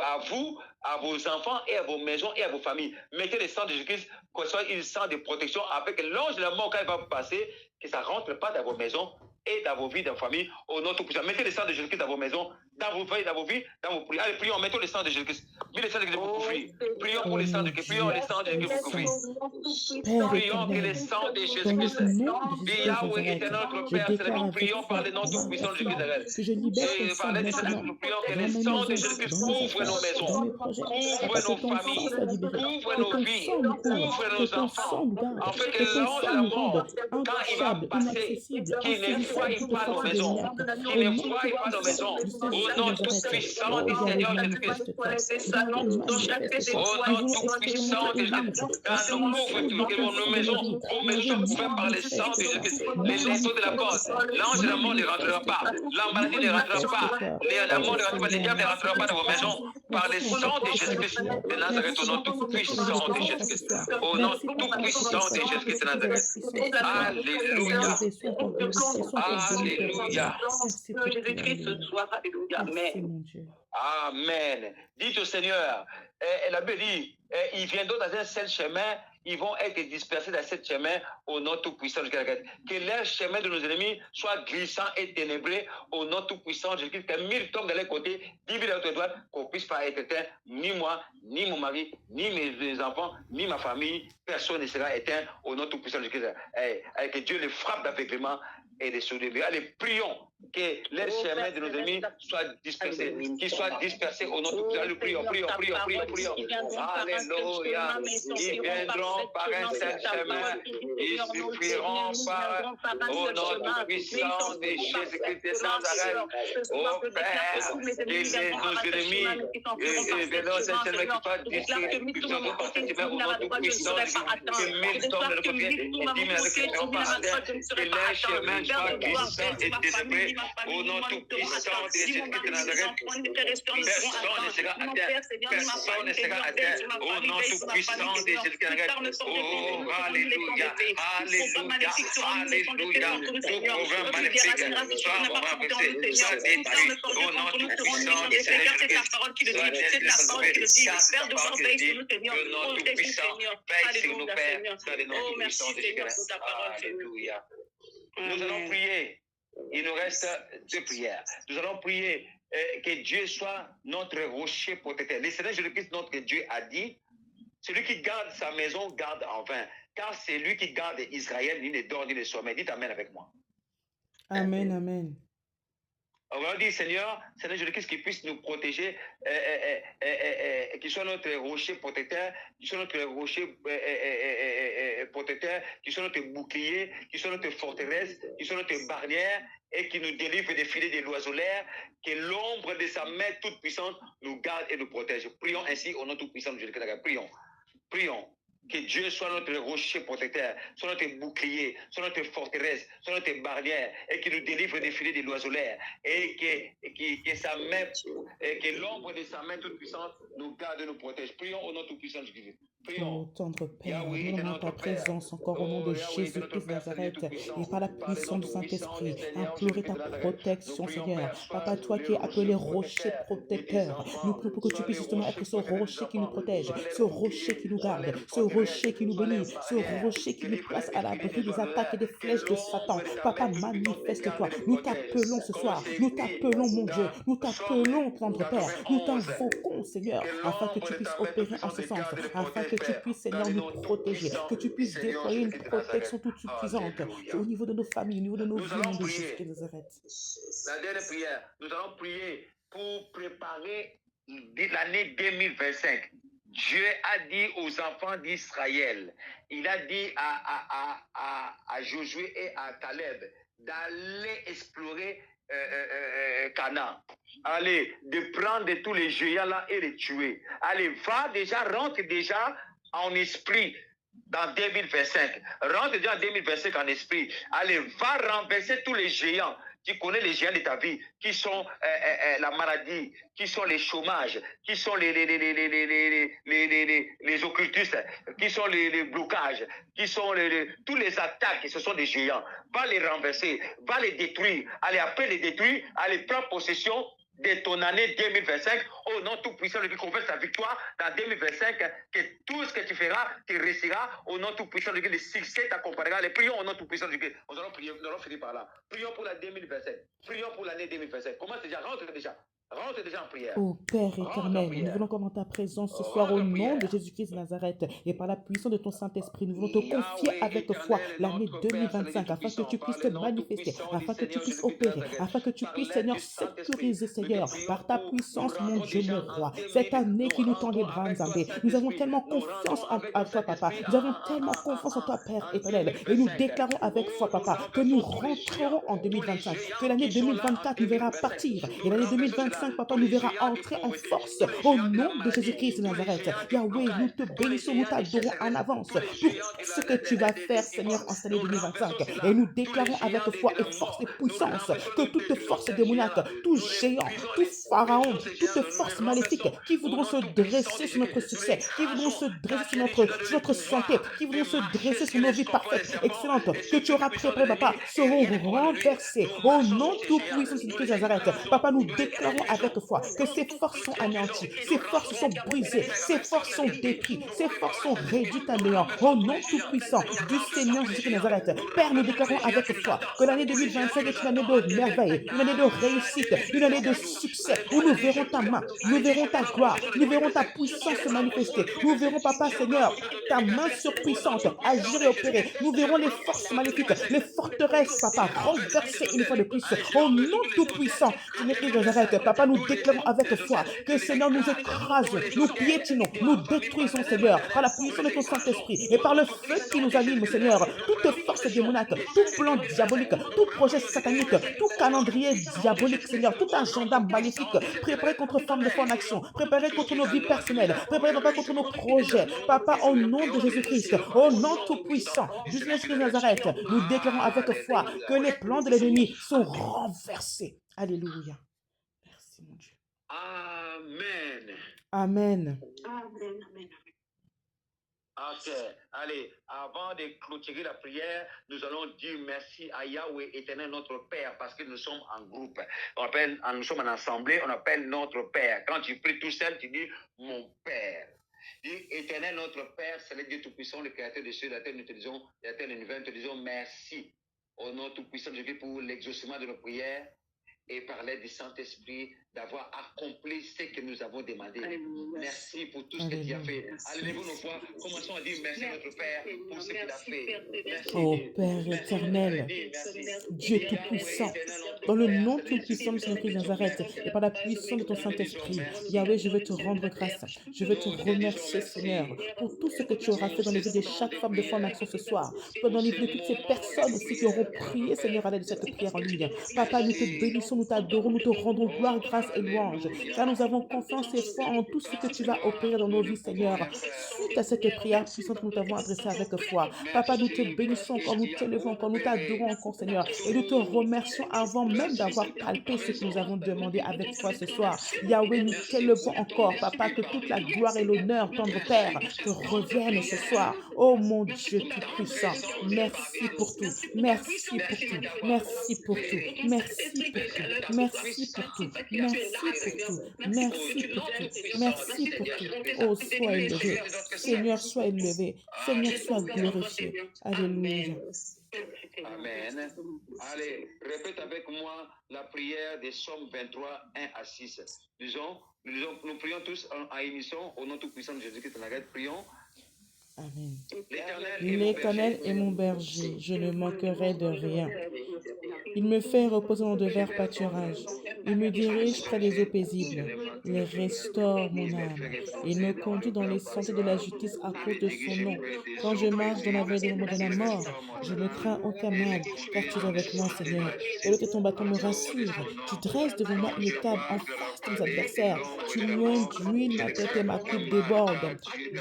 à vous, à vos enfants et à vos maisons et à vos familles. Mettez le sang de Jésus-Christ, que ce soit un sang de protection, avec l'ange de la mort quand il va passer, que ça ne rentre pas dans vos maisons et dans vos vies, dans vos familles, au nom tout-puissant. Mettez le sang de Jésus-Christ dans vos maisons, dans vos vies, dans vos vies, dans vos prières. Allez, prions, mettons le sang de Jésus-Christ. Mettez le sang de Jésus-Christ pour couvrir. Prions pour le sang de Jésus-Christ. Prions le sang de Jésus-Christ pour couvrir. Prions que le sang de Jésus-Christ. Yahweh est notre Père. Nous prions par le nom tout-puissant de Jésus-Christ. Que je libère ton sang maintenant. Nous prions que le sang de Jésus-Christ couvre nos maisons, couvre nos familles, couvre nos vies, couvre nos enfants. En fait, que l'ange de la mort, quand il va passer, qu'il ne voie pas nos maisons, qu'il ne voie pas nos maisons, au nom tout-puissant du Seigneur Jésus-Christ. Au nom tout-puissant de Jésus-Christ, quand nous couvrons nos maisons sont couvertes par le sang de Jésus-Christ, les linteaux de la porte, l'ange de la mort ne rentrera pas, la maladie ne rentrera pas, la mort ne rentrera pas, les diables ne rentrera pas dans vos maisons, par le sang de Jésus-Christ de Nazareth, au nom tout-puissant de Jésus-Christ, au nom tout-puissant de Jésus-Christ de Nazareth. Alléluia. Alléluia. Jésus-Christ ce soir. Alléluia. Amen. Amen. Dites au Seigneur, la Bible dit, ils viendront dans un seul chemin, ils vont être dispersés dans ce chemin au nom tout-puissant de Jésus-Christ. Que leur chemin de nos ennemis soit glissant et ténébreux au nom tout-puissant de Jésus-Christ. Que 1000 tombent de leur côté, 10 000 de l'autre droite, qu'on ne puisse pas être éteint, ni moi, ni mon mari, ni mes enfants, ni ma famille. Personne ne sera éteint au nom tout-puissant de Jésus-Christ. Que Dieu les frappe d'aveuglement et de sourire. Allez, prions que les chemins de nos ennemis soient dispersés, qu'ils soient dispersés au nom de Jésus. Allez, prions. Alléluia. Ils viendront par un seul chemin, ils suffiront par au nom tout puissant de Jésus-Christ de Nazareth. Ô Père, que nos ennemis viendront seul chemin qui soit dispersé, qu'ils soient par ce chemin au nom tout puissant de Jésus-Christ. Que 1000 tombent de l'autre côté et 10 000 de l'autre côté ne seront pas atteints. Que les chemins soient glissants et ténébreux au nom tout-puissant de Jésus-Christ de Nazareth. Personne ne sera atteint. Personne ne sera atteint. Au nom tout-puissant de Jésus-Christ de Nazareth. Oh, alléluia. Alléluia. Alléluia. Tout programme maléfique soit renversé, soit détruit. Au nom tout-puissant de Jésus-Christ. Soit détruit. Le nom tout-puissant. Veille sur nos pères. Dans le nom tout-puissant de Jésus-Christ. Alléluia. Nous allons prier. Il nous reste 2 prières. Nous allons prier que Dieu soit notre rocher protecteur. Le Seigneur Jésus-Christ, notre Dieu, a dit, celui qui garde sa maison garde en vain. Car c'est lui qui garde Israël, ni ne dort, ni ne sommeille. Dites Amen avec moi. Amen, amen. On va dire, Seigneur Jésus-Christ, qui puisse nous protéger, qu'il soit notre rocher protecteur, qu'il soit notre rocher protecteur, qu'il soit notre bouclier, qu'il soit notre forteresse, qu'il soit notre barrière, et qui nous délivre des filets des l'oiseaulaire, que l'ombre de sa main toute puissante nous garde et nous protège. Prions ainsi au nom tout puissant de Jésus-Christ. Prions. Que Dieu soit notre rocher protecteur, soit notre bouclier, soit notre forteresse, soit notre barrière, et qu'il nous délivre des filets de l'oiseleur, et que sa main, et que l'ombre de sa main toute puissante nous garde et nous protège. Prions au nom tout puissant de Jésus. Oh, tendre Père, nous venons ta présence encore au nom de Jésus-Christ de Nazareth et par la puissance du Saint-Esprit, implorer ta protection, Seigneur. Papa, toi qui es appelé rocher protecteur, nous prions pour que tu puisses justement être ce rocher qui nous protège, ce rocher qui nous garde, ce rocher qui nous bénit, ce rocher qui nous place à l'abri des attaques et des flèches de Satan. Papa, manifeste-toi. Nous t'appelons ce soir, nous t'appelons, mon Dieu, nous t'appelons, tendre Père, nous t'invoquons, Seigneur, afin que tu puisses opérer en ce sens, afin que tu puisses, Seigneur, nous protéger, que tu puisses déployer une protection toute suffisante au niveau de nos familles, au niveau de nos vies, au nom de Jésus de Nazareth. La dernière prière, nous allons prier pour préparer l'année 2025. Dieu a dit aux enfants d'Israël, il a dit à Josué et à Caleb d'aller explorer Canaan. Allez, de prendre tous les géants là et les tuer. Allez, rentre déjà en esprit dans 2025. Rentre déjà en 2025 en esprit. Allez, va renverser tous les géants. Tu connais les géants de ta vie, qui sont la maladie, qui sont les chômages, qui sont les occultistes, qui sont les blocages, qui sont tous les attaques, ce sont des géants. Va les renverser, va les détruire. Allez, après les détruire, allez prendre possession de ton année 2025, au nom tout-puissant de Dieu, qu'on fasse sa victoire dans 2025, que tout ce que tu feras, tu réussiras, au nom tout-puissant de Dieu, le succès t'accompagnera. Les prions au nom tout-puissant de Dieu. Nous allons prier, nous allons finir par là. Prions pour l'année 2025. Prions pour l'année 2025. Comment déjà? Rentre déjà. Rentre déjà en prière. Ô Père éternel, nous venons comme dans ta présence ce soir au nom de Jésus-Christ de Nazareth et par la puissance de ton Saint-Esprit, nous voulons te confier avec foi l'année 2025 afin que tu puisses te manifester, afin que tu puisses opérer, afin que tu puisses, Seigneur, sécuriser, Seigneur, par ta puissance, mon Dieu, mon roi. Cette année qui nous tend les bras, Nzambé, nous avons tellement confiance en toi, Papa. Nous avons tellement confiance en toi, Père éternel. Et nous déclarons avec foi, Papa, que nous rentrerons en 2025, que l'année 2024 nous verra partir et l'année 2025, Papa, nous verra entrer en force au nom de Jésus-Christ de Nazareth. Yahweh, nous te bénissons, nous t'adorons en avance pour ce que tu vas faire, Seigneur, en cette année 2025. Et nous déclarons avec foi et force et puissance que toute force démoniaque, tout géant, tout pharaon, toute force maléfique qui voudront se dresser sur notre succès, qui voudront se dresser sur notre santé, qui voudront se dresser sur nos vies parfaites, excellentes, que tu auras préparé, Papa, seront renversés au nom tout puissant de Jésus-Christ de Nazareth. Papa, nous déclarons avec foi que ces forces sont anéanties, ces forces sont brisées, ces forces sont détruites, ces forces sont réduites à néant. Au nom tout-puissant du Seigneur Jésus de Nazareth, Père, nous déclarons avec foi que l'année 2025 est une année de merveille, une année de réussite, une année de succès, où nous verrons ta main, nous verrons ta gloire, nous verrons ta puissance se manifester, nous verrons, Papa Seigneur, ta main surpuissante agir et opérer, nous verrons les forces maléfiques, les forteresses, Papa, renversées une fois de plus. Au nom tout-puissant du Jésus de Nazareth, Papa, nous déclarons avec foi que Seigneur nous écrase, nous piétinons, nous détruisons, Seigneur, par la puissance de ton Saint-Esprit et par le feu qui nous anime, Seigneur, toute force démoniaque, tout plan diabolique, tout projet satanique, tout calendrier diabolique, Seigneur, tout agenda maléfique, préparé contre forme de foi en action, préparé contre nos vies personnelles, préparé, Papa, contre nos projets, Papa, au nom de Jésus-Christ, au nom tout-puissant du Seigneur de Nazareth, nous déclarons avec foi que les plans de l'ennemi sont renversés. Alléluia. Merci, mon Dieu. Amen. Amen. Amen, amen. Ok, allez, avant de clôturer la prière, nous allons dire merci à Yahweh éternel notre Père parce que nous sommes en groupe. Nous sommes en assemblée, on appelle notre Père. Quand tu pries tout seul, tu dis mon Père. Dis éternel notre Père, c'est le Dieu Tout-Puissant, le Créateur des cieux, de la terre, nous te disons, de la terre, de l'univers, nous te disons merci au nom Tout-Puissant de Dieu pour l'exaucement de nos prières et par l'aide du Saint-Esprit d'avoir accompli ce que nous avons demandé. Alléluia. Merci pour tout ce que tu as fait. Allez, levons nos voix, commençons à dire merci à notre Père pour ce qu'il a fait. Merci. Ô Père éternel, Dieu Tout-Puissant, Dans le nom tout-puissant du Seigneur Christ de Nazareth et par la puissance de ton Saint-Esprit, Yahweh, je veux te rendre grâce. Je veux te remercier, Seigneur, pour tout ce que tu auras fait dans les vies de chaque femme de foi en action ce soir. Toi, dans les vies de toutes ces personnes aussi qui auront prié, Seigneur, à l'aide de cette prière en ligne. Papa, nous te bénissons, nous t'adorons, nous te rendons gloire, grâce et louange. Car nous avons confiance et foi en tout ce que tu vas opérer dans nos vies, Seigneur. Suite à cette prière puissante que nous t'avons adressée avec foi. Papa, nous te bénissons quand nous t'élevons, quand nous t'adorons encore, Seigneur. Et nous te remercions avant même d'avoir palpé ce que nous avons demandé avec foi ce soir. Yahweh, nous t'élevons encore, Papa, que toute la gloire et l'honneur, tendre Père, te reviennent ce soir. Oh mon Dieu tout-puissant, merci pour tout. Merci pour tout. Merci pour tout. Merci pour tout. Merci pour tout. Merci pour tout. Merci pour tout. Merci pour tout. Oh, sois élevé. Seigneur, sois élevé. Seigneur, sois glorifié. Alléluia. Amen. Allez, répète avec moi la prière des Psaumes 23, 1 à 6. Nous prions tous en unisson au nom tout-puissant de Jésus-Christ de Nazareth. Prions. Amen. L'Éternel est mon berger, je ne manquerai de rien. Il me fait reposer dans de verts pâturages. Il me dirige près des eaux paisibles. Il restaure mon âme. Il me conduit dans les sentiers de la justice à cause de son nom. Quand je marche dans la vallée de l'ombre de la mort, je ne crains aucun mal, car tu es avec moi, Seigneur. Et le que ton bâton me rassure. Tu dresses devant moi une table en face de mes adversaires. Tu m'induis ma tête et ma coupe déborde.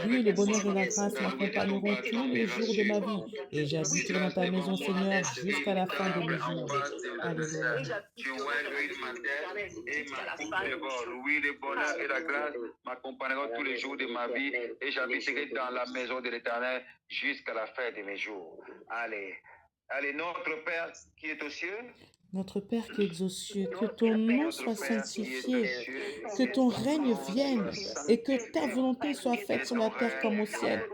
Lui, le bonheur et la grâce m'accompagneront tous les jours de ma vie. Et j'habiterai dans ta maison, Seigneur, jusqu'à la fin de mes jours. Alléluia. Oui, le bonheur et la grâce m'accompagneront tous les jours de ma vie et j'habiterai dans la maison de l'Éternel jusqu'à la fin de mes jours. Allez, notre Père qui est aux cieux. Notre Père qui es aux cieux, que ton nom soit sanctifié, que ton règne vienne et que ta volonté soit faite sur la terre comme au ciel.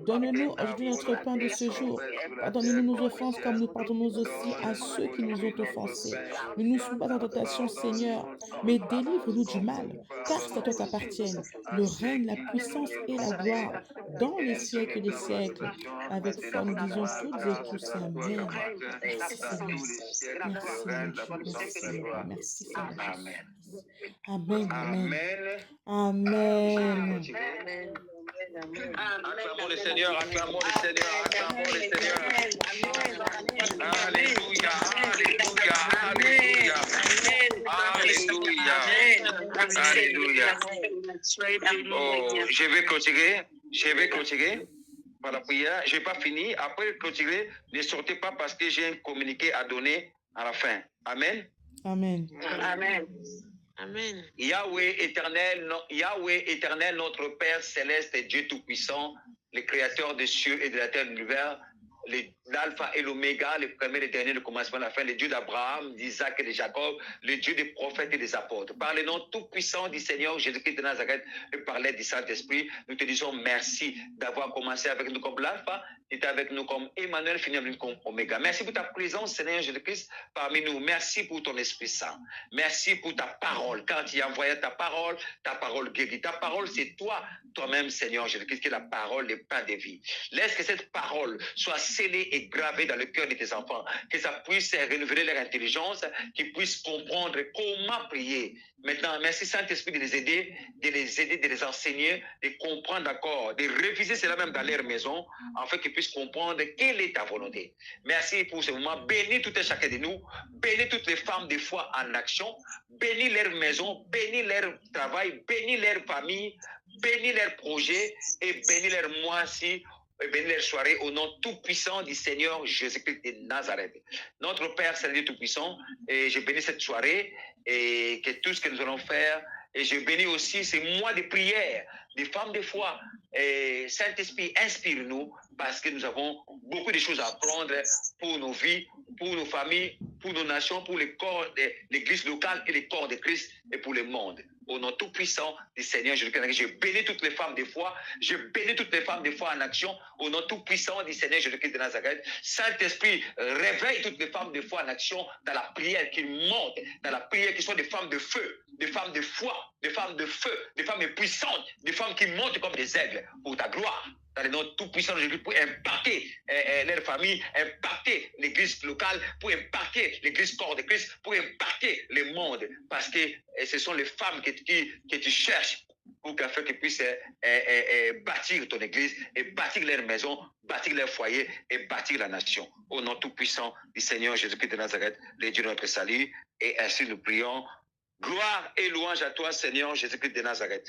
Donne-nous aujourd'hui notre pain de ce jour. Pardonne-nous nos offenses comme nous pardonnons aussi à ceux qui nous ont offensés. Ne nous soumets pas en tentation, Seigneur, mais délivre-nous du mal, car c'est à toi qu'appartiennent le règne, la puissance et la gloire dans les siècles des siècles. Avec foi, nous disons toutes et tous Amen. Merci, Seigneur. Merci, Seigneur. Merci, Seigneur. Amen. Amen. Amen. Acclamons le Seigneur, acclamons le Seigneur, acclamons le Seigneur. Alléluia, alléluia, alléluia. Alléluia. Alléluia. Oh, je vais clôturer par la prière. Je n'ai pas fini. Après clôturer, ne sortez pas parce que j'ai un communiqué à donner à la fin. Amen. Amen. Amen. Amen. Yahweh éternel, notre Père céleste et Dieu Tout-Puissant, le Créateur des cieux et de la terre de l'univers, l'alpha et l'oméga, le premier et le dernier, le commencement et la fin, le Dieu d'Abraham, d'Isaac et de Jacob, le Dieu des prophètes et des apôtres. Par le nom tout-puissant du Seigneur Jésus-Christ de Nazareth et par l'aide du Saint-Esprit, nous te disons merci d'avoir commencé avec nous comme l'alpha, tu es avec nous comme Emmanuel, fini avec nous comme Oméga. Merci pour ta présence, Seigneur Jésus-Christ, parmi nous. Merci pour ton Esprit Saint. Merci pour ta parole. Quand tu as envoyé ta parole guérit. Ta parole, c'est toi-même, Seigneur Jésus-Christ, qui est la parole, le pain de vie. Laisse que cette parole soit scellée et gravée dans le cœur de tes enfants, que ça puisse renouveler leur intelligence, qu'ils puissent comprendre comment prier. Maintenant, merci Saint-Esprit de les aider, de les enseigner, de comprendre d'accord, de réviser cela même dans leur maison, afin qu'ils puissent comprendre quelle est ta volonté. Merci pour ce moment. Bénis tout et chacun de nous. Bénis toutes les femmes de foi en action. Bénis leur maison, bénis leur travail, bénis leur famille, bénis leurs projets et bénis leur mois-ci, et bénis leur soirée au nom tout-puissant du Seigneur Jésus-Christ de Nazareth. Notre Père, Seigneur tout-puissant, et je bénis cette soirée et que tout ce que nous allons faire, et je bénis aussi ces mois de prière, des femmes de foi. Et Saint-Esprit, inspire-nous parce que nous avons beaucoup de choses à apprendre pour nos vies, pour nos familles, pour nos nations, pour les corps de l'Église locale et les corps de Christ et pour le monde. Au nom tout-puissant du Seigneur Jésus-Christ, je bénis toutes les femmes de foi, je bénis toutes les femmes de foi en action, au nom tout-puissant du Seigneur Jésus-Christ de Nazareth. Saint-Esprit, réveille toutes les femmes de foi en action dans la prière qui monte, dans la prière qui sont des femmes de feu, des femmes de foi, des femmes de feu, des femmes puissantes, des femmes qui montent comme des aigles pour ta gloire. dans le nom tout-puissant de Jésus, pour impacter leur famille, impacter l'église locale, pour impacter l'église corps de Christ, pour impacter le monde. Parce que ce sont les femmes que tu cherches pour qu'afin qu'ils puissent bâtir ton église et bâtir leur maison, bâtir leur foyer et bâtir la nation. Au nom tout-puissant du Seigneur Jésus-Christ de Nazareth, le Dieu de notre salut. Et ainsi nous prions. Gloire et louange à toi, Seigneur Jésus-Christ de Nazareth.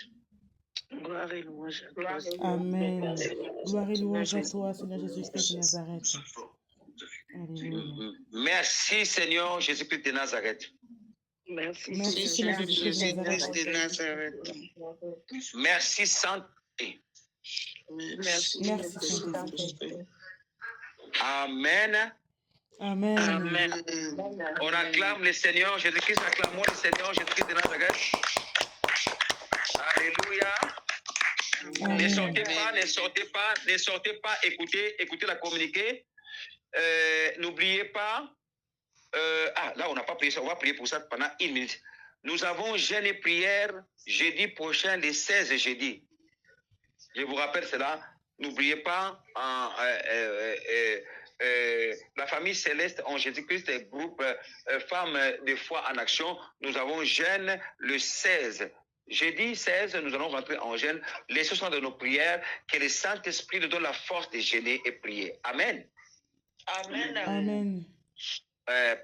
Gloire et louange à toi. Amen. Gloire et louange à toi, Seigneur Jésus-Christ de Nazareth. Alléluia. Merci, Seigneur Jésus-Christ de Nazareth. Merci, Seigneur Jésus-Christ de Nazareth. Merci, Saint-Esprit. Merci, Saint-Esprit. Amen. Amen. Amen. On acclame le Seigneur Jésus-Christ, acclamons le Seigneur Jésus-Christ de Nazareth. Alléluia. Amen. Ne sortez pas, écoutez la communiqué. N'oubliez pas, là on n'a pas prié ça, on va prier pour ça pendant 1 minute. Nous avons jeûne et prière jeudi prochain, le 16 jeudi. Je vous rappelle cela, n'oubliez pas, la famille céleste en Jésus-Christ, groupe Femmes de foi en action, nous avons jeûne le 16. Jeudi 16, nous allons rentrer en jeûne. Les soins de nos prières, que le Saint-Esprit nous donne la force de jeûner et prier. Amen. Amen. Amen.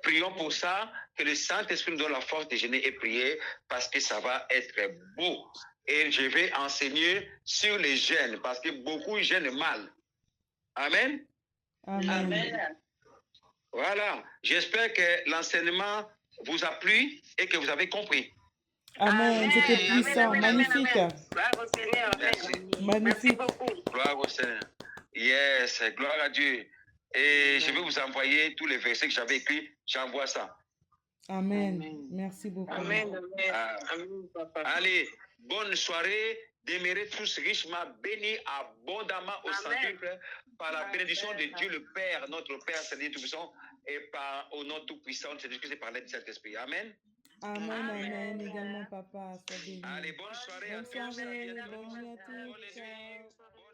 Prions pour ça, que le Saint-Esprit nous donne la force de jeûner et prier, parce que ça va être beau. Et je vais enseigner sur les jeûnes, parce que beaucoup jeûnent mal. Amen. Amen. Amen. Voilà. J'espère que l'enseignement vous a plu et que vous avez compris. Amen. C'était puissant. Magnifique. Gloire au Seigneur. Merci. Magnifique. Merci beaucoup. Gloire au Seigneur. Yes, gloire à Dieu. Et je vais vous envoyer tous les versets que j'avais écrits. J'envoie ça. Amen. Merci beaucoup. Amen. Amen, papa. Allez, bonne soirée. Demeurez tous richement bénis abondamment au centuple par la bénédiction de Dieu le Père, notre Père, Seigneur Tout-Puissant, et au nom Tout-Puissant, c'est Jésus-Christ par l'aide du Saint-Esprit. Amen. Amen. Amen. Également, papa. Sois béni. Allez, bonne soirée à Bonne tous. soirée. Bonne nuit à tous. Ciao.